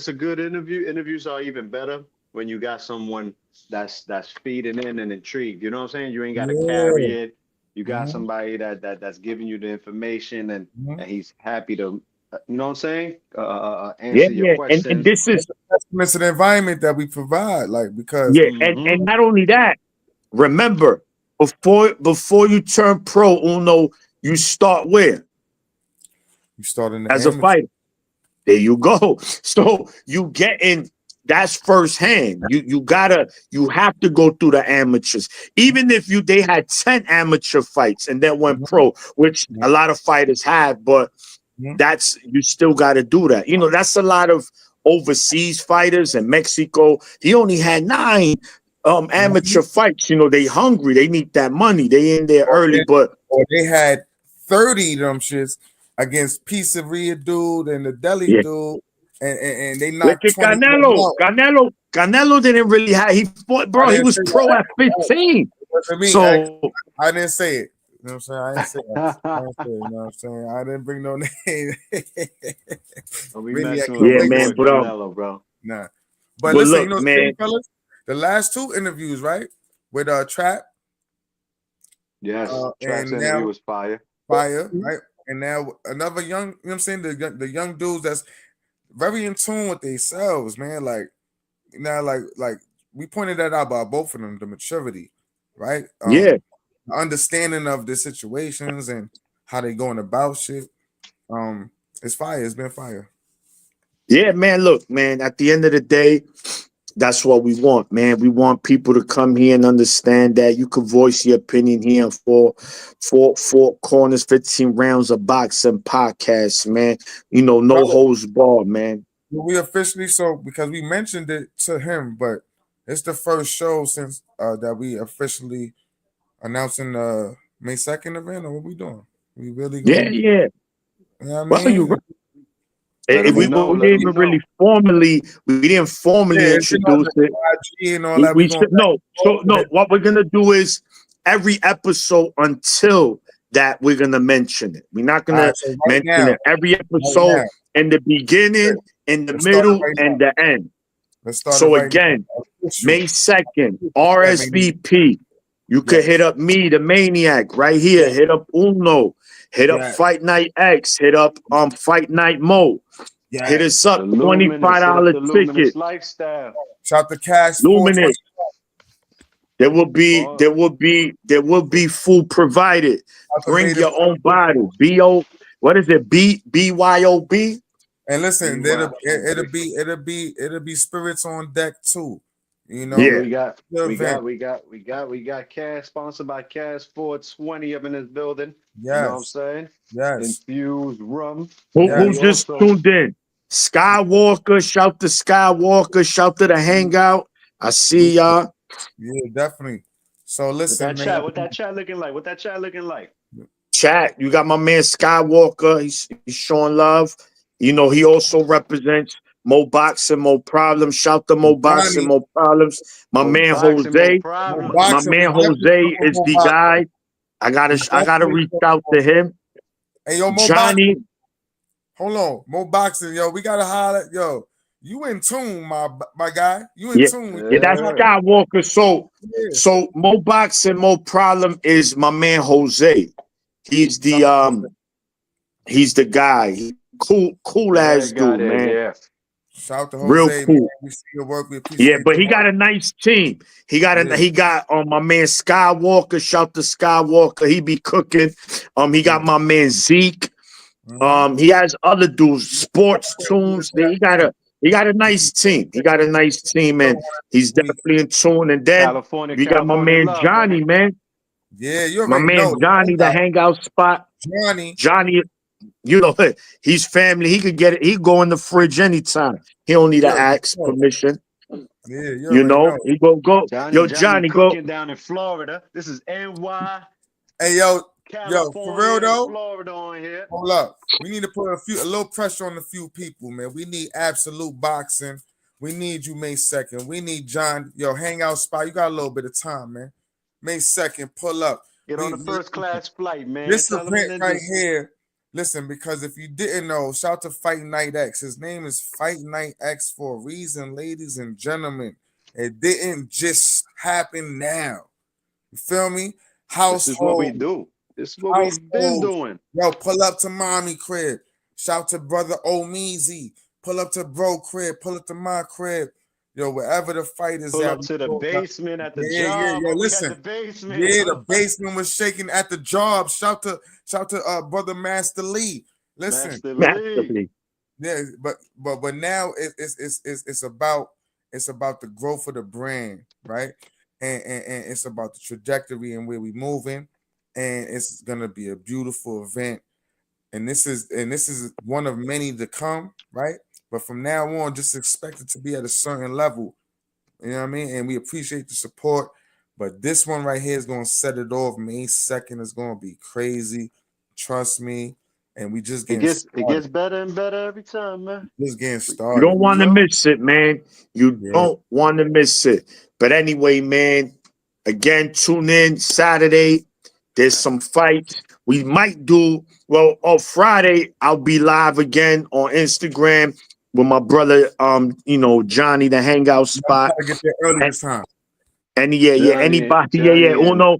a good interview. Interviews are even better when you got someone that's feeding in and intrigued. You know what I'm saying? You ain't got to carry yeah. it. You got Mm-hmm. somebody that's giving you the information Mm-hmm. and he's happy to, you know what I'm saying? yeah, Answer your yeah, and questions. this is It's an environment that we provide, like because yeah, and Hmm. not only that. Remember, before you turn pro, Uno, you start where you start in the as a amateur. fighter. There you go. So you get in. That's firsthand. You have to go through the amateurs. Even if they had 10 amateur fights and then went Mm-hmm. pro, which a lot of fighters have, but Mm-hmm. you still got to do that. That's a lot of overseas fighters in Mexico. He only had 9 Mm-hmm. amateur fights. They hungry. They need that money. They in there early, but Or they had 30 of them shits against Pizzeria dude and the deli yeah. dude, and they Look knocked at 20 of them out. Canelo didn't really have. He fought, I bro. He didn't was say pro that. at 15. It wasn't me. So I didn't say it. You know what I'm saying? I didn't say it. I didn't say it. You know what I'm saying? I didn't bring no name. Don't be Maniac messing with yeah, my Legacy. man man. Canelo, bro. Nah. But But listen, you look, know what's crazy, man. fellas? The last 2 interviews, right? With Trap Yes, Trap's and interview now was fire. Fire, right? And now another young, you know what I'm saying? The young dudes that's very in tune with themselves, man. Like now, like we pointed that out by both of them, the maturity, right? Yeah, The understanding of the situations and how they going about shit. It's fire. It's been fire. yeah, man. Look, man. At the end of the day, that's what we want, man. We want people to come here and understand that you can voice your opinion here in four corners, 15 rounds of boxing podcasts, man. No Fellas, holds barred, man. we officially because we mentioned it to him, but it's the first show since that we officially announcing the May 2nd event. Or what we doing? We really Yeah, going? yeah. You know what I Well, you're mean? right. Let them me We know. didn't Let me even really know. we didn't formally yeah, it's on introduce the it. IG and all that. We We're going should back no. and forth So with no, it. what we're gonna do is every episode until that we're gonna mention it. We're not All gonna right, so mention it every right now, episode in the beginning, in the let's start it middle, right now. and the end. Let's start it So right again, now. Official. May 2nd, Yeah, man. RSVP. You could hit Yes, up me, the maniac, right here. yes, Hit up Uno. Hit up yes, Fight Night X. Hit up Fight Night Mo. Hit yes. us The up. luminous. Hit up $25 the luminous ticket. lifestyle. Shout to Cash 420. Luminous. Pause. There will be food provided. Shout to Bring Vader your own 450. bottle. What is it? BYOB? And listen, BYOB. it'll be spirits on deck too. You Yeah, know, Yeah. we got, the we event. got, we got, we got, we got Cash sponsored by Cash 420 up in this building. You know what I'm Yes, saying? yes, Infused rum. Who We yes. just also tuned in? Skywalker, shout to Skywalker, shout to the hangout. I see y'all. Yeah, definitely. So with listen, that man. chat, what that chat looking like? What that chat looking like? Chat, you got my man Skywalker. He's showing love. You know, he also represents Mo Boxing, Mo Problems. Shout to Mo Boxing, Johnny, Mo Problems. My More man boxing, more Jose. more problems. My boxing. We man definitely Jose talking is more the boxing. guy. We I gotta definitely reach talking out more to him. Hey, yo, Mo Johnny. Boxing. Hold on. Mo Boxing, yo. We gotta holler. Yo, you in tune, my guy. You in Yeah, tune. yeah, that's Yeah. Skywalker. Yeah. So Mo Boxing, Mo Problem is my man Jose. He's Shout the out to he's the guy. Cool ass Bad guy dude, there, man. yeah. shout to Real Jose, man. cool. We see your work. We Yeah, appreciate but your he got work. a nice team. Yeah. He got my man Skywalker. Shout to Skywalker. He be cooking. He got my man Zeke. Mm-hmm. He has other dudes, sports tunes. He got a nice team. He got a nice team, and he's definitely in tune. And then California, we got my California man love, Johnny, baby. man. Yeah, you My already man know. Johnny, the hangout spot. Johnny. Johnny, you know, he's family. He could get it. He could go in the fridge anytime. He don't need You to already ask know. permission. Yeah, you You already know, know. he go. Yo, Johnny Johnny, go. cooking down in Florida. This is NY, Hey, yo, for real California, and though. Florida on here. Hold up. We need to put a little pressure on a few people, man. We need absolute boxing. We need you May 2nd. We need John. Yo, hangout spot. You got a little bit of time, man. May 2nd, pull up. Get on the first class flight, man. This Tell them event and then right just here. Listen, because if you didn't know, shout to Fight Night X. His name is Fight Night X for a reason, ladies and gentlemen. It didn't just happen now. You feel me? this is what we Household. do. This is what we've been Households. doing. Yo, pull up to mommy crib. Shout to brother Omeezy. Pull up to bro crib. Pull up to my crib. Yo, wherever the fight is Pull at. up to the basement at the Yeah, yeah, job. yo, Are we at the listen. basement? Yeah, the basement was shaking at the job. Shout to brother Master Lee. Listen, Master Lee. Massively. yeah, but now it's about the growth of the brand, right? And it's about the trajectory and where we moving, and it's gonna be a beautiful event. And this is one of many to come, right? But from now on, just expect it to be at a certain level. You know what I mean? And we appreciate the support. But this one right here is gonna set it off. May 2nd is gonna be crazy. Trust me. And we just It getting gets started. better and better every time, man. Just getting You started. don't You want to know? miss it, man. You Yeah. don't want to miss it. But anyway, man, again, tune in Saturday. There's some fights. We might do, well, on Friday, I'll be live again on Instagram with my brother, Johnny, the hangout I'm spot. trying to get there early And, this time. anybody, Johnny Uno.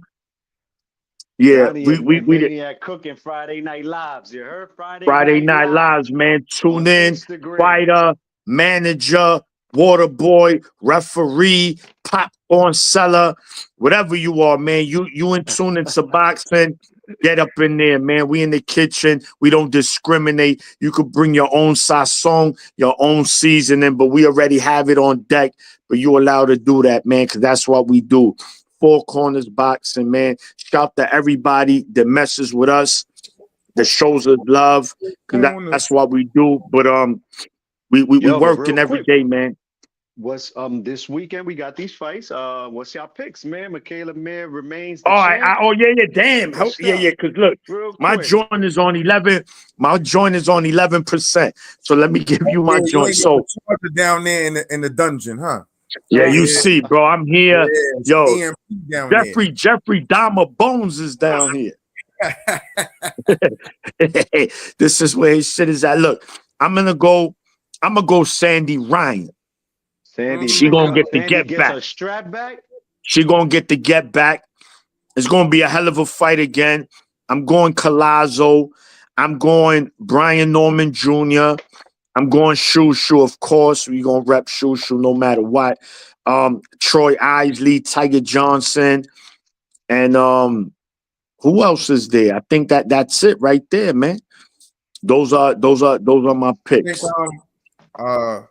Yeah, Johnny and we did Maniac cooking Friday night lives. You heard? Friday Friday night Night live Lives, man. Tune on in. Instagram. Fighter, manager, water boy, referee, popcorn seller, whatever you are, man. You in tune into boxing. Get up in there, man. We in the kitchen. We don't discriminate. You could bring your own sazon, your own seasoning, but we already have it on deck. But you allowed to do that, man, because that's what we do. Four corners boxing, man. Shout to everybody that messes with us, that shows us love, because that's what we do. But we Yo, but working real every quick, day, man. what's this weekend? We got these fights. What's y'all picks, man? Mikaela Mayer remains the All right. champ. Oh yeah, yeah. Damn. What's Yeah, up? yeah. Because look, Real my quick. joint is on 11. My joint is on 11%. So let me give you my Yeah, you joint. ain't got So the charger down there in the dungeon, huh? yeah, Yeah, you see, bro. I'm here. yeah, it's Yo, EMP down Jeffrey Dahmer Bones is down here. This is where his shit is at. Look, I'm gonna go Sandy Ryan. Sandy She pick gonna up. get the Sandy get gets back. her strap back. She gonna get the get back. It's gonna be a hell of a fight again. I'm going Collazo. I'm going Brian Norman Jr. I'm going Shushu, of course. We gonna rep Shushu no matter what. Troy Isley, Tiger Johnson, and who else is there? I think that's it right there, man. Those are my I think picks. uh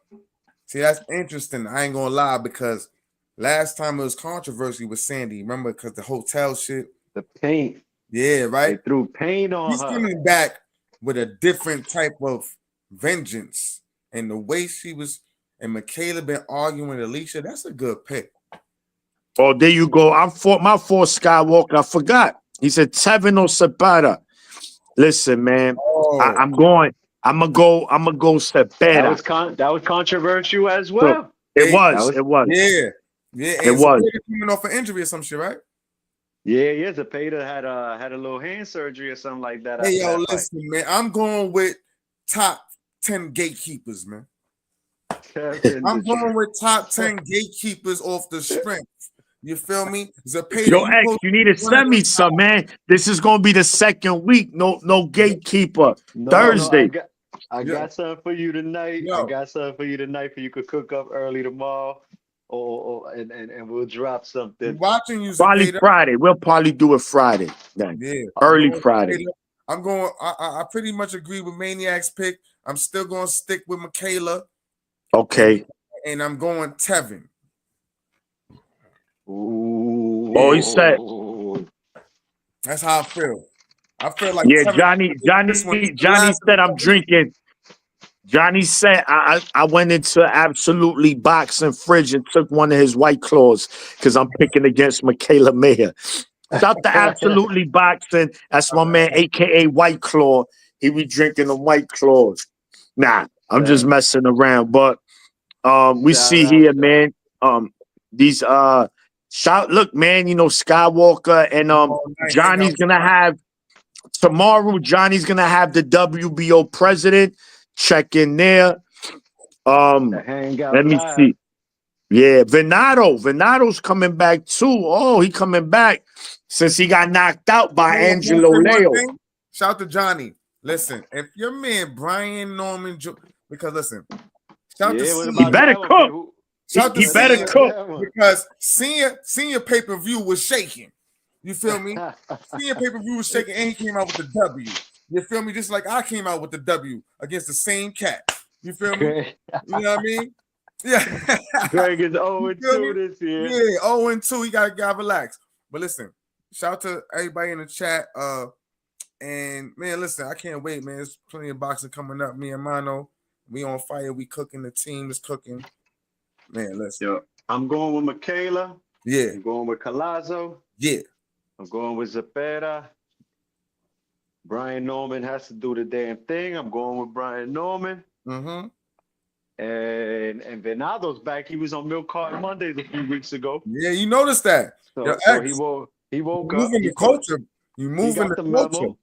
see, that's interesting. I ain't gonna lie, because last time it was controversy with Sandy. Remember, because the hotel shit. The paint. Yeah, They right. threw paint on He's her. coming back with a different type of vengeance, and the way she was and Mikaela been arguing with Alicia. That's a good pick. Oh, there you go. My fourth Skywalker. I forgot. He said Tevin or Zepeda. Listen, man. Oh, I'm gonna go Zepeda. That was controversial as So well. it That was. was It was. yeah, yeah. It And was. Zepeda coming off an injury or some shit, right? yeah. Zepeda had a little hand surgery or something like that Hey, after yo, that fight. listen, man. I'm going with top 10 gatekeepers, man. I'm going with top 10 gatekeepers off the strength. You feel me? Zepeda, Yo, you X, supposed you need to one of send me them top. some, man. This is gonna be the second week. No gatekeeper. No, Thursday. I got something for you tonight. I Yo, got something for you tonight for you could cook up early tomorrow, and we'll drop we something. watching you, Probably Zepeda. Friday. We'll probably do it Friday. Then. Yeah, Early Friday. I'm going. I pretty much agree with Maniac's pick. I'm still going to stick with Mikaela, Okay. and I'm going Tevin. Ooh. Oh, he said, That's how I feel. I feel like yeah, Tevin. This one, this the Johnny last of said the I'm drinking. Johnny said I went into absolutely boxing fridge and took one of his white claws because I'm picking against Mikaela Mayer. Shout to absolutely boxing. That's my man, aka White Claw. He be drinking them white claws. Nah, I'm just messing around. But we Shout see out. here, man. These look, man, Skywalker and all night. Hang out. Johnny's gonna have tomorrow. Johnny's gonna have the WBO president check in there. The hangout Let me live. see. Yeah, Venado's coming back too. Oh, he coming back since he got knocked out by Can I Angelo say one Leo. thing? Shout out to Johnny. Listen, if your man Brian Norman, because listen, shout out to Yeah, what He Senior. about better that one? cook. Shout out to He better Senior, About cook. that one? because Senior pay-per-view was shaking. You feel me? Senior pay-per-view was shaking, and he came out with the W. You feel me? Just like I came out with the W against the same cat. You feel me? Greg, You know what I mean? Yeah. Greg is You feel 0-2 me? this year. Yeah, 0-2. He gotta relax. But listen, shout out to everybody in the chat. And man, listen, I can't wait, man. There's plenty of boxing coming up. Me and Mano, we on fire. We cooking. The team is cooking. Man, listen. Yo, I'm going with Mikaela. Yeah, I'm going with Collazo. yeah. I'm going with Zepeda. Brian Norman has to do the damn thing. I'm going with Brian Norman. Mm-hmm. And Venado's back. He was on Milk Carton Mondays a few weeks ago. Yeah, you noticed that. Your So ex, he woke you up. moving He the caught. culture. You He moving got the the culture. memo.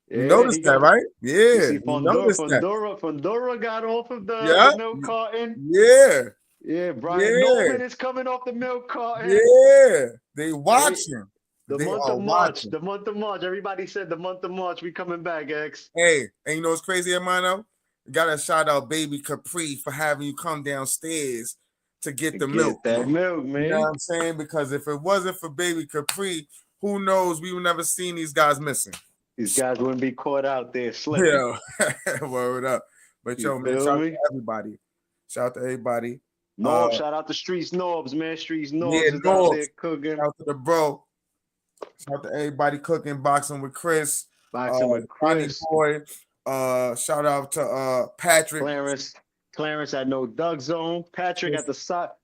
You Yeah, noticed he that, got. right? You Yeah, see, you noticed that. Fundora got off of Yeah, the milk carton. yeah, Yeah, Brian yeah, Norman is coming off the milk carton. yeah. They Hey, watching. the They month are of March. watching. The month of March. Everybody said the month of March. We coming back, X. Hey, and you know what's crazy, Hermano? Gotta shout out Baby Capri for having you come downstairs to get the milk. Get that milk, You know what man. I'm saying? Because if it wasn't for Baby Capri, who knows? We would never seen these guys missing. These guys wouldn't be caught out there slipping. Yeah, word up. But You yo, man, feel shout out me? to everybody. Shout out to everybody. Norbs, shout out to Streets Norbs, man. Streets Yeah, Norbs is out North. there cooking. Shout out to the bro. Shout out to everybody cooking, boxing with Chris. Boxing with Johnny Chris, Boy. Shout out to Patrick. Clarence, Clarence at No Doug Zone. Patrick at the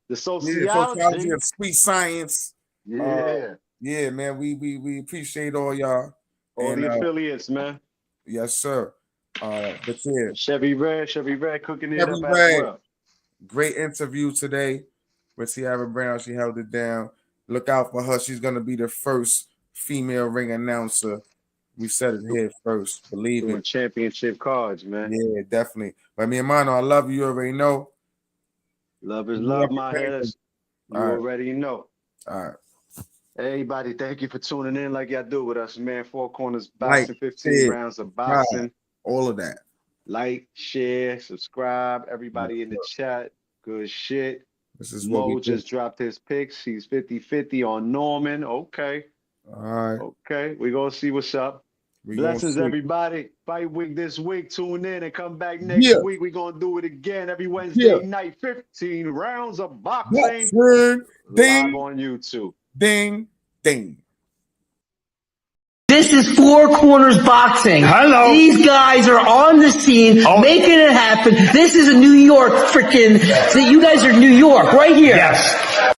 Yeah, sociology. sociology of sweet science. Yeah. Yeah, man. We appreciate all y'all. All the affiliates, man. Yes, sir. But yeah, Chevy Red cooking it Chevy up Red. as well. Great interview today with Tiara Brown. She held it down. Look out for her. She's gonna be the first female ring announcer. We said it here first. Believe Doing it. championship cards, man. Yeah, definitely. But me and Mano, I love you. You already know. Love is love, my heads. You All right. already know. All right. Everybody, thank you for tuning in like y'all do with us, man. 4 Corners Like, Boxing, 15 share, rounds of boxing. all of that. Like, share, subscribe. Everybody in the chat, good shit. This is what Mo we just dropped his picks. He's 50-50 on Norman. Okay. All right. Okay. We're going to see what's up. Blessings, everybody. Fight week this week. Tune in and come back next week. We're going to do it again every Wednesday night. 15 rounds of boxing. Live on YouTube. Ding, ding. This is 4 Corners Boxing. Hello. These guys are on the scene, making it happen. This is a New York freaking. You guys are New York, right here. Yes.